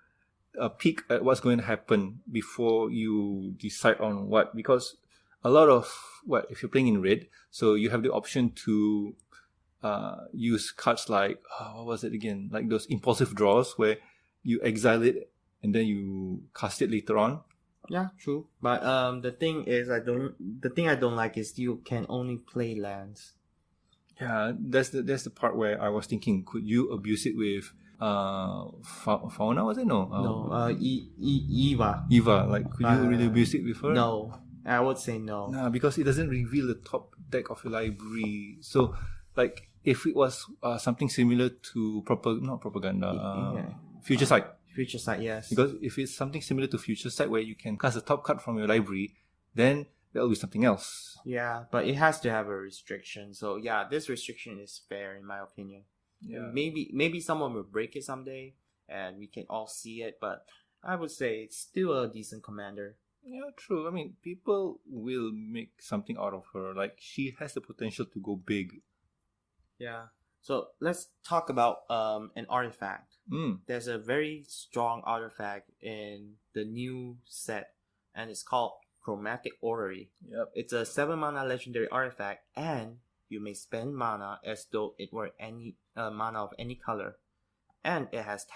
peek at what's going to happen before you decide on what. Because a lot of if you're playing in red, so you have the option to use cards like what was it again? Like those impulsive draws where you exile it and then you cast it later on. Yeah, true. But the thing I don't like is you can only play lands. Yeah, that's the part where I was thinking, could you abuse it with Fauna? Was it Eva. Eva, like could you really abuse it with her? No, I would say no. Nah, because it doesn't reveal the top deck of your library. So, like if it was something similar to Future Sight. Future Sight, yes. Because if it's something similar to Future Sight where you can cast a top card from your library, then that'll be something else. Yeah, but it has to have a restriction. So yeah, this restriction is fair in my opinion. Yeah. Maybe someone will break it someday, and we can all see it. But I would say it's still a decent commander. Yeah, true. I mean, people will make something out of her. Like, she has the potential to go big. Yeah. So let's talk about an artifact. There's a very strong artifact in the new set, and it's called Chromatic Orrery. Yep. It's a 7-mana legendary artifact, and you may spend mana as though it were any mana of any color. And it has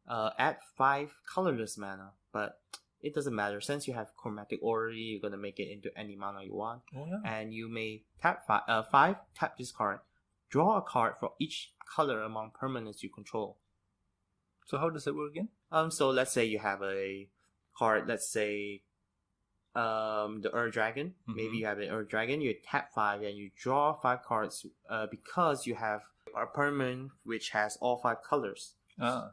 add 5 colorless mana, but it doesn't matter. Since you have Chromatic Orrery, you're gonna make it into any mana you want. Oh, yeah. And you may tap 5, tap this card, draw a card for each color among permanents you control. So how does that work again? So let's say you have a card, let's say the Earth Dragon. Maybe you have an Earth Dragon, you tap 5 and you draw 5 cards because you have a permanent which has all 5 colors.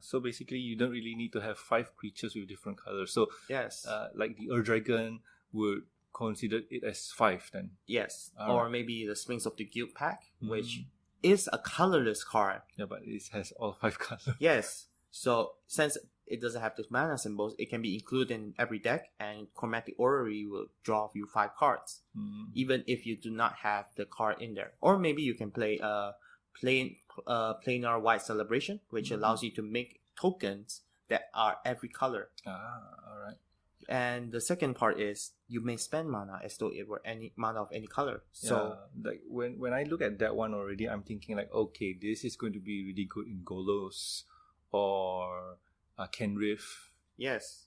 So basically you don't really need to have 5 creatures with different colors. So yes, like the Earth Dragon would consider it as 5 then. Yes. All or right. maybe the Sphinx of the Guild pack, which is a colorless card. Yeah, but it has all 5 colors. Yes. So since it doesn't have the mana symbols, it can be included in every deck, and Chromatic Orrery will draw you 5 cards, even if you do not have the card in there. Or maybe you can play Planar White Celebration, which allows you to make tokens that are every color. Alright. And the second part is you may spend mana as though it were any mana of any color. So like when I look at that one already, I'm thinking like, okay, this is going to be really good in Golos or Kenrith. yes,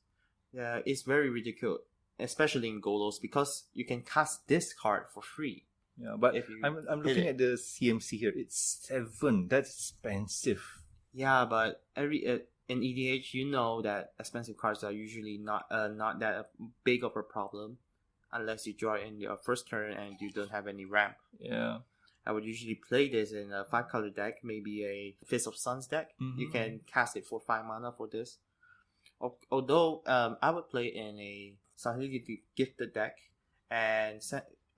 yeah, it's very ridiculous, especially in Golos, because you can cast this card for free. Yeah, but If you I'm hit looking it. at the CMC here. It's 7. That's expensive. Yeah, but in EDH, you know that expensive cards are usually not that big of a problem, unless you draw in your first turn and you don't have any ramp. Yeah. I would usually play this in a 5-color deck, maybe a Fist of Suns deck. You can cast it for 5 mana for this. Although I would play in a Sahili Gifted deck and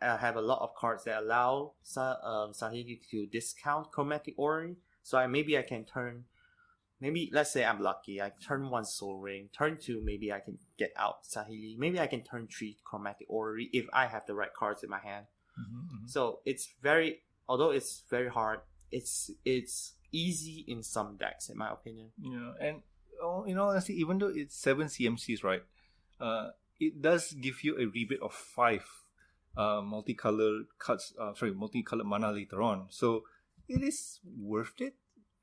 have a lot of cards that allow Sahili to discount Chromatic Orrery. So maybe I can turn, let's say I'm lucky, I turn 1 Soul Ring, turn 2 maybe I can get out Sahili, maybe I can turn 3 Chromatic Orrery if I have the right cards in my hand. So although it's very hard, it's easy in some decks in my opinion. Yeah, and honestly, even though it's 7 CMCs, right, it does give you a rebate of 5 multicolored mana later on. So it is worth it,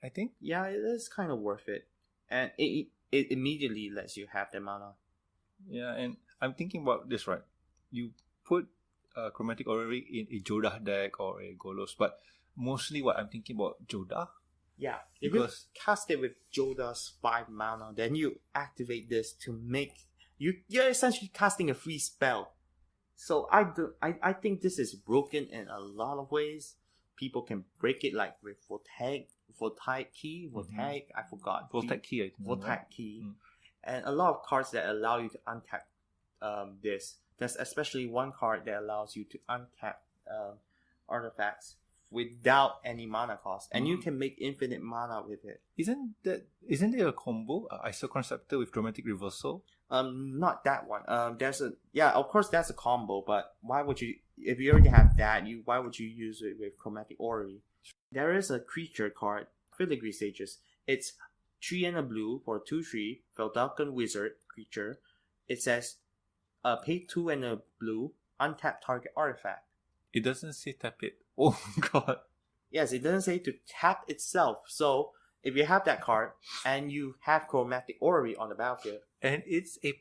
I think. Yeah, it is kind of worth it, and it immediately lets you have the mana. Yeah, and I'm thinking about this, right? You put Chromatic Orrery in a Jodah deck or a Golos, but mostly what I'm thinking about Jodah. Yeah, if Because- you cast it with Jodah's 5 mana, then you activate this to make you're essentially casting a free spell. So I think this is broken in a lot of ways. People can break it like with Voltaic Key, I forgot. Voltaic Key, I think. Voltaic Key. And a lot of cards that allow you to untap this. There's especially one card that allows you to untap artifacts without any mana cost, and you can make infinite mana with it. Isn't there a combo? Isoconceptor with Chromatic Reversal? Not that one. Of course that's a combo, but why would you, if you already have that, why would you use it with Chromatic Orrery? There is a creature card, Filigree Sages. It's 3 and a blue for 2/3 Feldalken Wizard creature. It says pay 2 and a blue, untap target artifact. It doesn't say tap it. Oh god. Yes, it doesn't say to tap itself. So if you have that card and you have Chromatic Orrery on the battlefield, And it's an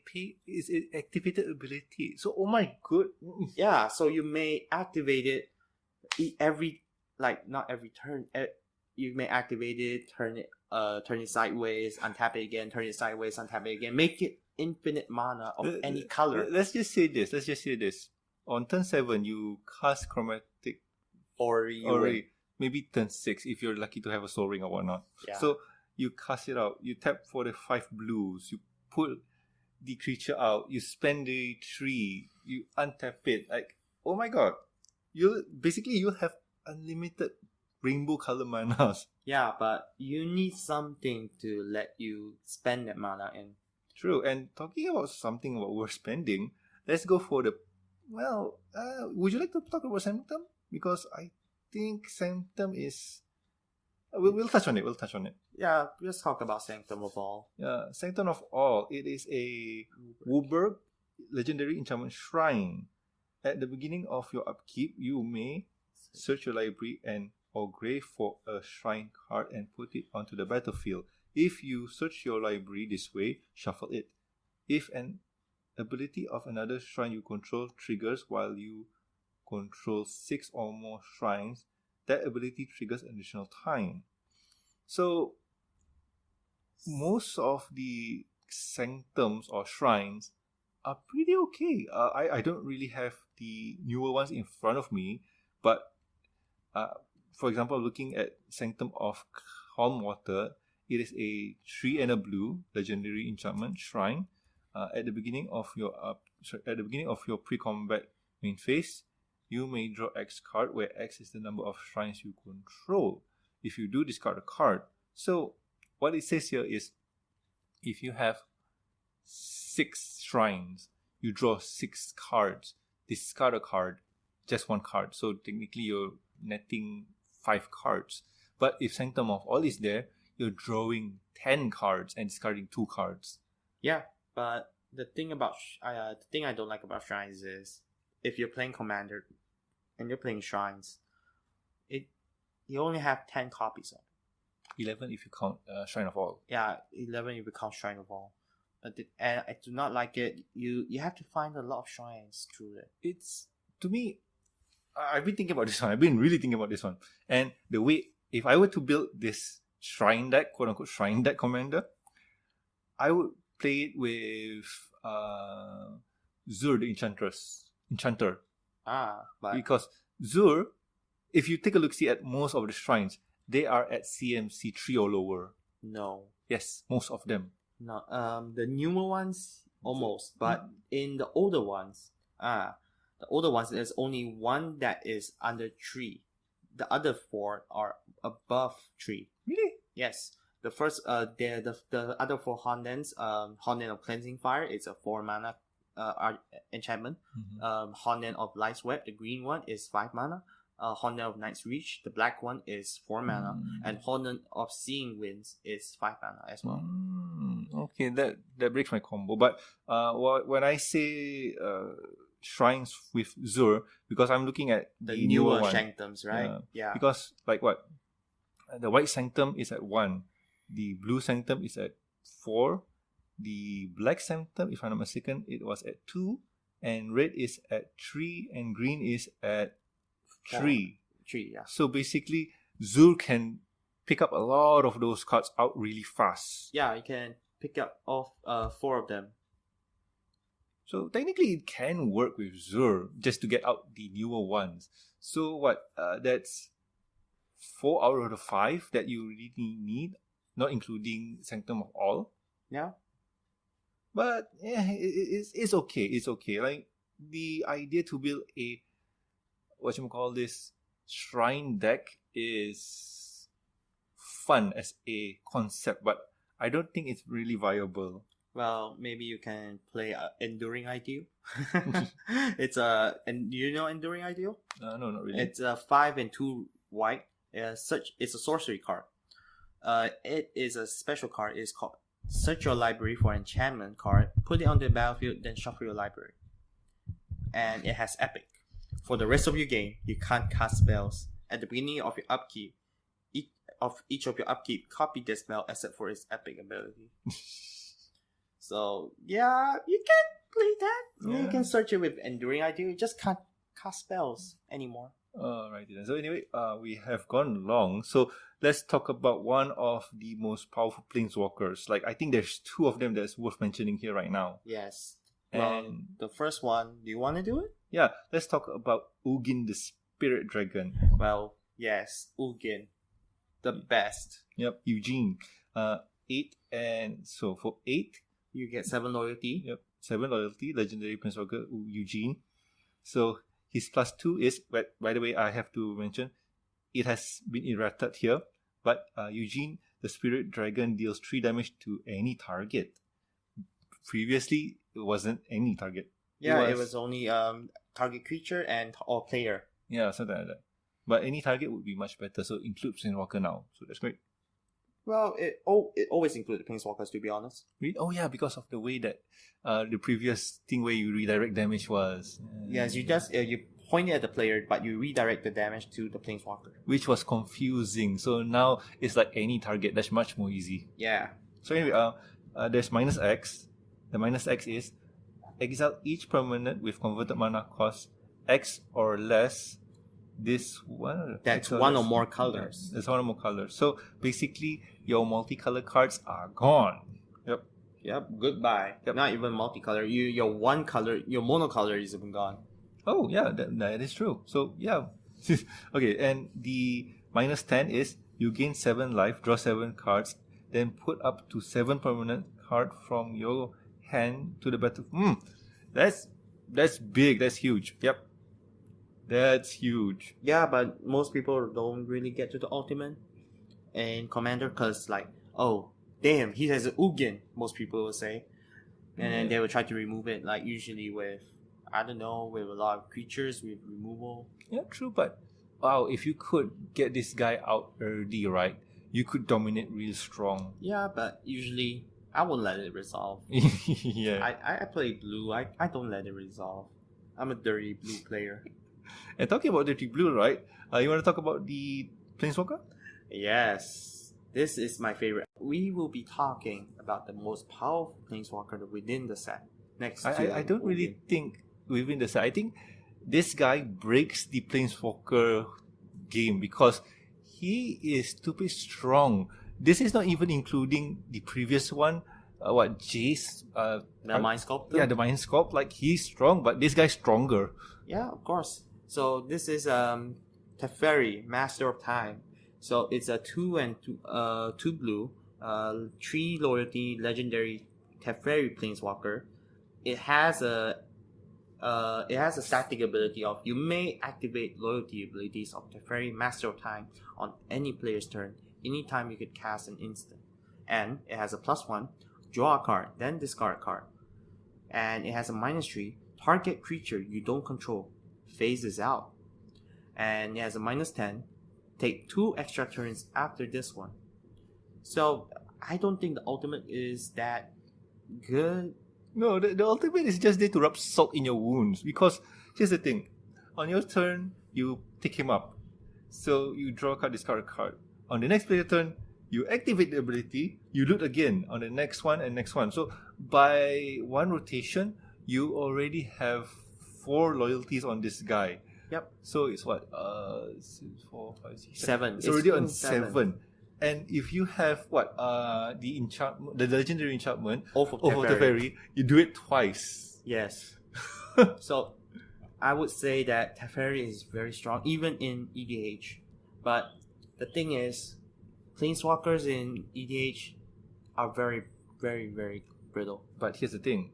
activated ability. So oh my god. yeah, so you may activate it not every turn. You may activate it, turn it sideways, untap it again, turn it sideways, untap it again. Make it infinite mana of any color. Let's just say this. On turn 7, you cast Chromatic Or you Orrery. Maybe turn 6 if you're lucky to have a Soul Ring or whatnot. Yeah. So you cast it out. You tap for the 5 blues. You pull the creature out. You spend the 3. You untap it. Like, oh my god. You'll have unlimited rainbow color manas. Yeah, but you need something to let you spend that mana in. True. And talking about something about worth spending, let's go for the... would you like to talk about Sanctum? Because I think Sanctum is... We'll touch on it. Yeah, let's talk about Sanctum of All. Yeah, Sanctum of All. It is a Wooburg legendary enchantment shrine. At the beginning of your upkeep, you may search your library or grave for a shrine card and put it onto the battlefield. If you search your library this way, shuffle it. If an ability of another shrine you control triggers while you control 6 or more shrines, that ability triggers additional time. So, most of the sanctums or shrines are pretty okay. I don't really have the newer ones in front of me, but for example, looking at Sanctum of Calmwater, it is a 3 and a blue legendary enchantment shrine. At the beginning of your pre-combat main phase, you may draw X card, where X is the number of shrines you control. If you do, discard a card. So what it says here is, if you have 6 shrines, you draw 6 cards, discard a card, just 1 card. So technically you're netting 5 cards. But if Sanctum of All is there, you're drawing 10 cards and discarding 2 cards. Yeah, but the thing I don't like about shrines is, if you're playing Commander and you're playing shrines, you only have 10 copies of it. 11 if you count Shrine of All. Yeah, 11 if you count Shrine of All. And I do not like it. You have to find a lot of shrines through it. It's, to me, I've been thinking about this one. I've been really thinking about this one. And the way, if I were to build this shrine deck, quote unquote shrine deck commander, I would play it with Zur the Enchanter. But Because Zur, if you take a look, see at most of the shrines, they are at CMC 3 or lower. no. Yes, most of them. No, the newer ones almost, but in the older ones, there's only one that is under 3. The other 4 are above 3. Really? Yes. The first, the other 4 Hondens, Honden of Cleansing Fire, it's a 4 mana enchantment. Honden of Light Sweat, the green one, is 5 mana. Honden of Night's Reach, the black one, is 4 mana. And Honden of Seeing Winds is 5 mana as well. Okay, that breaks my combo. But when I say shrines with Zur, because I'm looking at The newer newer one. Sanctums, right? Yeah. Because, like what? The white Sanctum is at 1. The blue Sanctum is at 4. The black Sanctum, if I'm not mistaken, it was at 2. And red is at 3. And green is at 3. 3, yeah. So basically, Zur can pick up a lot of those cards out really fast. Yeah, you can pick up off 4 of them. So technically, it can work with Zur just to get out the newer ones. So what? That's 4 out of the 5 that you really need, not including Sanctum of All. Yeah. But yeah, it's okay. It's okay. Like, the idea to build a shrine deck is fun as a concept, but I don't think it's really viable. Well, maybe you can play Enduring Ideal. It's and you know Enduring Ideal? No, not really. It's 5 and 2 white. It's a sorcery card. It is a special card. It's called Search Your Library for an enchantment card. Put it on the battlefield, then shuffle your library. And it has epic. For the rest of your game, you can't cast spells. At the beginning of your upkeep, each of your upkeep, copy the spell except for its epic ability. So yeah, you can play that. Yeah. You can search it with Enduring Ideal. You just can't cast spells anymore. Alright then. So anyway, we have gone long. So let's talk about one of the most powerful planeswalkers. Like, I think there's 2 of them that's worth mentioning here right now. Yes. And Well, the first one, do you want to do it? yeah, let's talk about Ugin the Spirit Dragon. Well, yes, Ugin. The best. Yep, Eugene. 8, and so for 8, You get 7 loyalty. yep, 7 loyalty, legendary Planeswalker Eugene. So his +2 is, but by the way, I have to mention, it has been errated here, but Eugene, the Spirit Dragon, deals 3 damage to any target. Previously, it wasn't any target. Yeah, it was only target creature and or player. Yeah, something like that. But any target would be much better, so include Planeswalker now. So that's great. Well, it always included Planeswalkers, to be honest. Oh yeah, because of the way that the previous thing where you redirect damage was. Yes, you just you point it at the player, but you redirect the damage to the Planeswalker. Which was confusing. So now it's like any target. That's much more easy. Yeah. So anyway, there's -X. The -X is exile each permanent with converted mana cost X or less. This one. That's one or more colors. There's one or more colors. So basically, your multicolor cards are gone. Yep. Yep. Goodbye. Yep. Not even multicolor. Your one color, your monocolor is even gone. Oh yeah, that is true. So yeah. Okay, and the -10 is you gain 7 life, draw 7 cards, then put up to 7 permanent card from your hand to the battle. That's big. That's huge. Yep. That's huge. Yeah, but most people don't really get to the ultimate and commander because like, oh damn, he has an Ugin, most people will say, and then they will try to remove it, like usually with, I don't know, with a lot of creatures with removal. Yeah, true. But wow, if you could get this guy out early, right, you could dominate real strong. Yeah, but usually I won't let it resolve. Yeah. I play blue. I don't let it resolve. I'm a dirty blue player. And talking about Dirty Blue, right? You want to talk about the Planeswalker? Yes, this is my favorite. We will be talking about the most powerful Planeswalker within the set. Next to I don't really think within the set. I think this guy breaks the Planeswalker game because he is stupid strong. This is not even including the previous one. Jace? The Mind Sculptor? Yeah, the Mind Sculpt. Like, he's strong, but this guy's stronger. Yeah, of course. So this is Teferi, Master of Time. So it's a 2 and 2 blue, 3 loyalty legendary Teferi Planeswalker. It has a static ability of you may activate loyalty abilities of Teferi Master of Time on any player's turn. Anytime you could cast an instant. And it has a +1, draw a card, then discard a card. And it has a -3, target creature you don't control phases out. And it has a -10, take 2 extra turns after this one. So I don't think the ultimate is that good. No, the ultimate is just there to rub salt in your wounds. Because here's the thing. On your turn, you pick him up. So you draw a card, discard a card. On the next player turn, you activate the ability, you loot again on the next one and next one. So by one rotation, you already have 4 loyalties on this guy. Yep. So it's what? 4, 5, 6, 7. It's already on 7. And if you have the enchantment, the legendary enchantment of Teferi, you do it twice. Yes. So I would say that Teferi is very strong, even in EDH. But the thing is, Planeswalkers in EDH are very, very, very brittle. But here's the thing.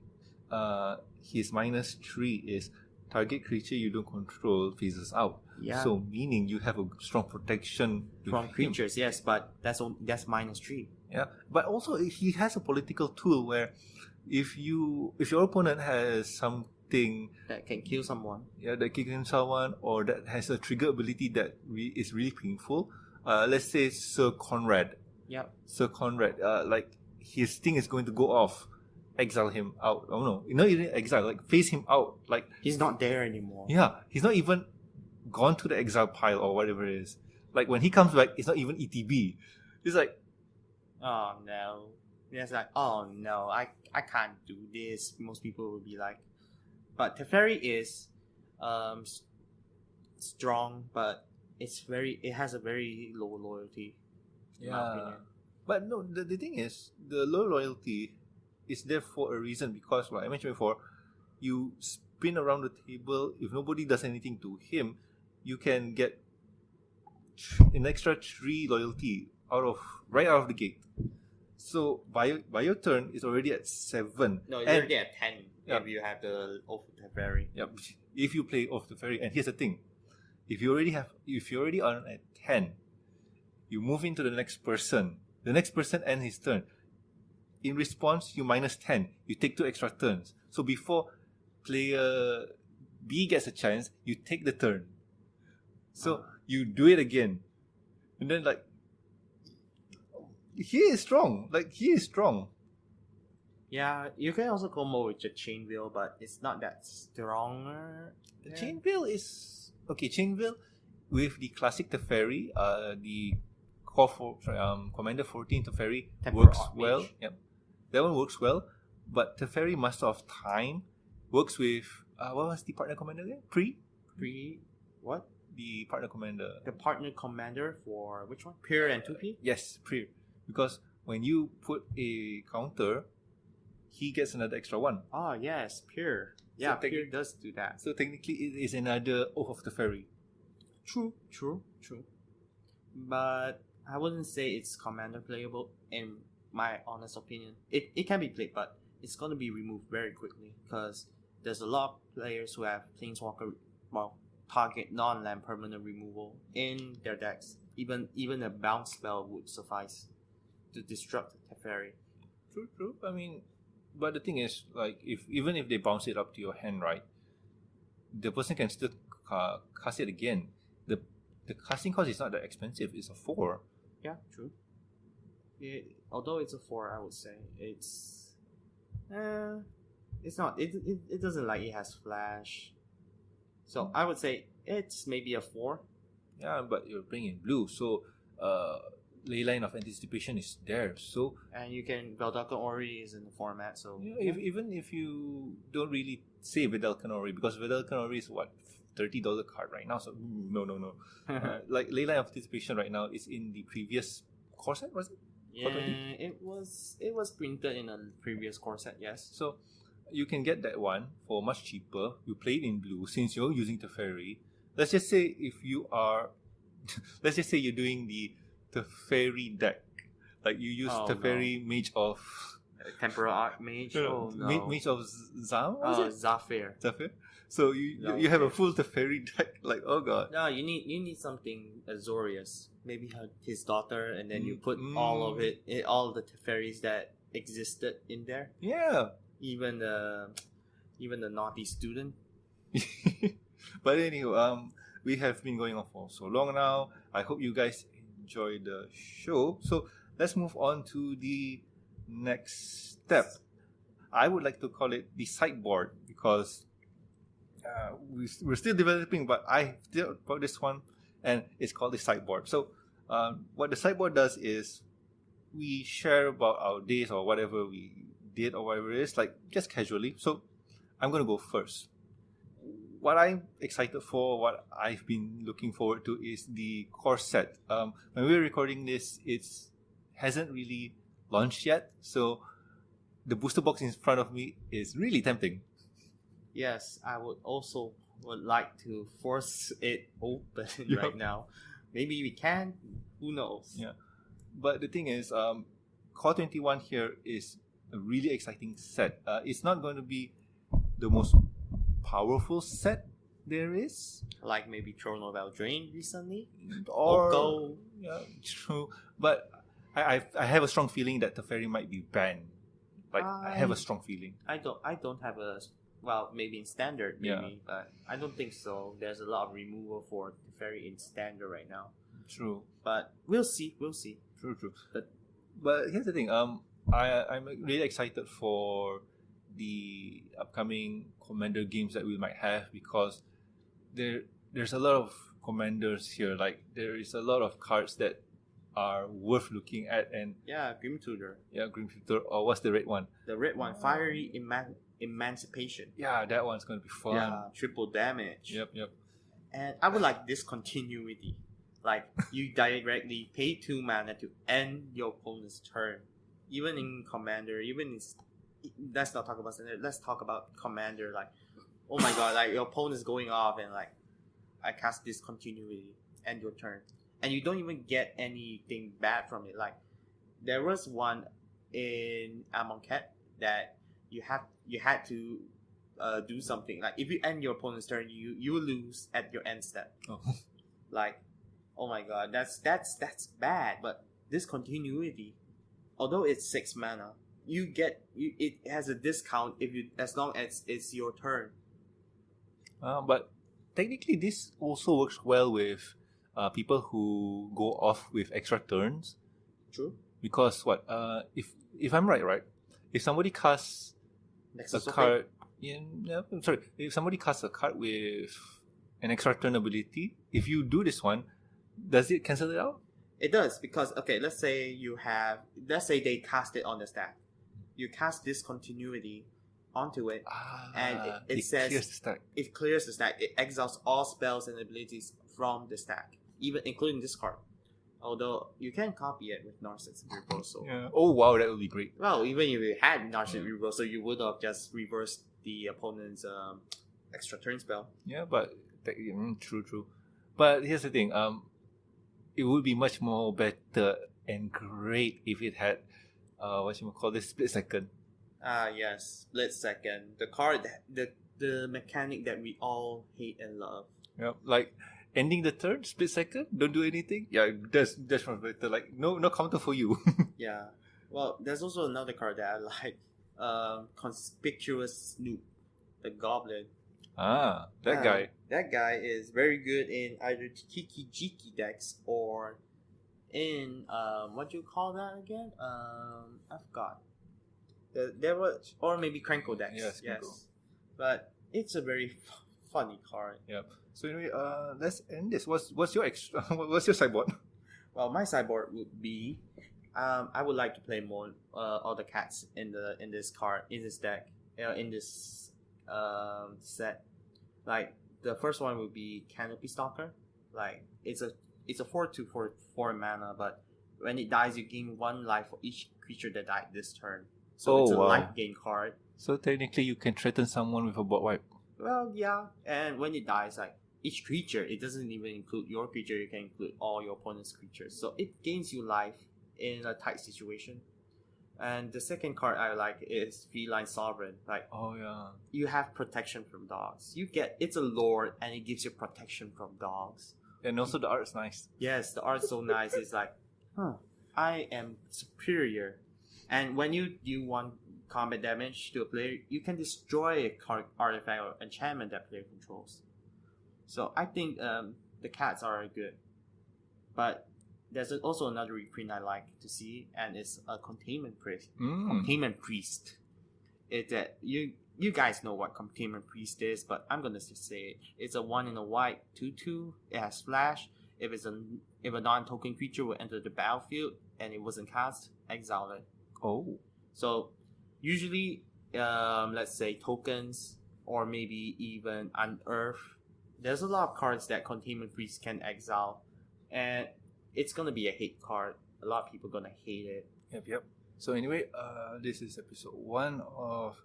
His -3 is target creature you don't control phases out. Yeah. So meaning you have a strong protection from creatures, yes, but that's -3. Yeah. But also he has a political tool where if your opponent has something that can kill someone. Yeah, that can kill someone, or that has a trigger ability that is really painful. Let's say Sir Conrad. Yeah. Sir Conrad, like his thing is going to go off. Exile him out. Oh no, not even exile. Like phase him out. Like he's not there anymore. Yeah, he's not even gone to the exile pile or whatever it is. Like when he comes back, it's not even ETB. It's like, oh no. It's like, oh no, I can't do this. Most people will be like, but Teferi is strong, but it has a very low loyalty. In my opinion. But no, the thing is, the low loyalty is there for a reason, because like I mentioned before, you spin around the table. If nobody does anything to him, you can get an extra 3 loyalty right out of the gate. So by your turn, it's already at 7. No, it's And- already at 10 Yeah. if you have the Oath of Teferi. Yep. If you play Off the Ferry, and here's the thing, if you already are at 10, you move into the next person. The next person ends his turn. In response, you minus 10. You take 2 extra turns. So before player B gets a chance, you take the turn. So you do it again, and then like he is strong. Like he is strong. Yeah, you can also combo with the Chain Wheel, but it's not that stronger. The Yeah. Chainville is okay. Chainville with the classic Teferi, the core for Commander 14 Teferi Temper works Archmage. well. Yep, that one works well. But Teferi Master of Time works with what was the partner commander again? What? The partner commander. The partner commander for which one? Pure and 2P? Yes, Pre. Because when you put a counter, he gets another extra one. Oh, yes, Pure. Yeah, So Pure does do that. So technically, it is another Oath of Teferi. True. But I wouldn't say it's commander playable in my honest opinion. It can be played, but it's going to be removed very quickly because there's a lot of players who have Planeswalker, target non-land permanent removal in their decks. Even a bounce spell would suffice to disrupt Teferi. True. I mean, but the thing is, like, even if they bounce it up to your hand, right, the person can still cast it again. The casting cost is not that expensive. It's a 4. Yeah, true. Although it's a 4, I would say it's not. It doesn't like it has flash. So I would say it's maybe a 4. Yeah, but you're playing in blue, so Leyline of Anticipation is there. So And you can Veldalken Ori is in the format, so even if you don't really say Veldalken Ori, because Veldalken Ori is what, $30 card right now. So no. Like Leyline of Anticipation right now is in the previous core set, was it? yeah, it was printed in a previous core set, yes. So you can get that one for much cheaper. You play it in blue since you're using Teferi. Let's just say if you are, let's just say you're doing the Teferi deck, like you use Teferi Mage of Temporal Archmage. Oh no. Mage of Zam. Oh, Was it Zafir. Zafir? So you have a full Teferi deck. Like, oh god. No, you need something Azorius. Maybe his daughter, and then you put all of all the Teferis that existed in there. Yeah. Even the naughty student. But anyway, we have been going on for so long now. I hope you guys enjoy the show. So let's move on to the next step. I would like to call it the sideboard because we're still developing, but I still bought this one, and it's called the sideboard. So what the sideboard does is we share about our days or whatever we did or whatever it is, like just casually. So I'm going to go first. What I'm excited for, what I've been looking forward to is the core set. When we're recording this, it hasn't really launched yet, so the booster box in front of me is really tempting. Yes, I would like to force it open Yup. right now. Maybe we can. Who knows? Yeah. But the thing is, Core 21 here is a really exciting set. It's not going to be the most powerful set there is, Like maybe Throne of Eldraine recently. or Go. yeah, true. But I have a strong feeling that Teferi might be banned. Like I have a strong feeling. I don't have a maybe in standard maybe, but I don't think so. There's a lot of removal for Teferi in standard right now. True. But we'll see. True. But here's the thing. I'm really excited for the upcoming Commander games that we might have because there's a lot of commanders here. Like there is a lot of cards that are worth looking at, and Yeah, Grim Tutor. Grim Tutor, or what's the red one? The red one, Fiery Emancipation. Yeah, that one's gonna be fun. Yeah, triple damage. Yep. And I would like this continuity. Like you directly pay 2 mana to end your opponent's turn. Even in Commander, let's not talk about standard. Let's talk about Commander. Like, oh my god, like your opponent's going off and like I cast discontinuity, end your turn, and you don't even get anything bad from it. Like there was one in Amon Cat that you had to do something. Like if you end your opponent's turn, you lose at your end step. Oh. Like, oh my god, that's bad. But this continuity, although it's 6 mana, it has a discount if you as long as it's your turn. But technically, this also works well with people who go off with extra turns. True. Because if I'm right, if somebody casts Nexus a of card if somebody casts a card with an extra turn ability, if you do this one, does it cancel it out? It does, because okay, let's say they cast it on the stack. You cast this continuity onto it, and it says clears the stack. It clears the stack. It exiles all spells and abilities from the stack, even including this card. Although you can copy it with Narcissus Reversal. Yeah. Oh wow, that would be great. Well, even if you had Narcissus Reversal, you would have just reversed the opponent's extra turn spell. Yeah, but true. But here's the thing. It would be much more better and great if it had split second. Yes, split second. The card, the mechanic that we all hate and love. Yeah, like ending the turn, split second, don't do anything. Yeah, that's much better. Like no counter for you. Yeah. Well, there's also another card that I like. Conspicuous Snoop, the Goblin. That guy. That guy is very good in either Kiki Jiki decks or in what do you call that again? I forgot. There was, or maybe Cranko decks. Yes. But it's a very funny card. Yep. So anyway, let's end this. What's your extra? What's your sideboard? Well, my sideboard would be, I would like to play more all the cats in this deck, in this set. Like the first one would be Canopy Stalker. Like it's a 4/2 for 4 mana, but when it dies, you gain 1 life for each creature that died this turn. So it's a life gain card. So technically, you can threaten someone with a board wipe. Well, yeah, and when it dies, like each creature, it doesn't even include your creature. You can include all your opponent's creatures, so it gains you life in a tight situation. And the second card I like is Feline Sovereign. Like, oh yeah, you have protection from dogs. It's a lord and it gives you protection from dogs. And also the art's nice. Yes, the art's so nice. It's like, I am superior. And when you do 1 combat damage to a player, you can destroy a card, artifact, or enchantment that player controls. So I think the cats are good. But there's also another reprint I like to see, and it's a Containment Priest. Containment Priest. You guys know what Containment Priest is, but I'm gonna just say it. It's a 1 in a white 2/2. It has splash. If a non-token creature will enter the battlefield and it wasn't cast, exile it. Oh. So usually, let's say tokens or maybe even Unearth. There's a lot of cards that Containment Priest can exile, and it's gonna be a hate card. A lot of people gonna hate it. Yep. So anyway, this is episode 1 of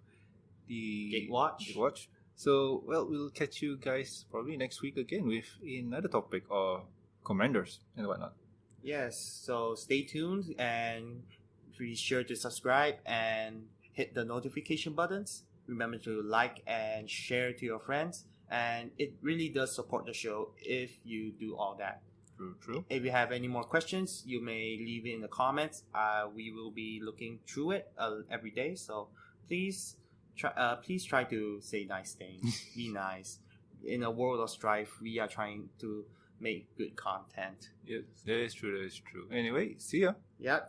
the Gatewatch. So we'll catch you guys probably next week again with another topic or commanders and whatnot. Yes. So stay tuned and be sure to subscribe and hit the notification buttons. Remember to like and share to your friends, and it really does support the show if you do all that. True. If you have any more questions, you may leave it in the comments. We will be looking through it every day. So please try to say nice things. Be nice. In a world of strife, we are trying to make good content. Yes, that is true. Anyway, see ya. Yep.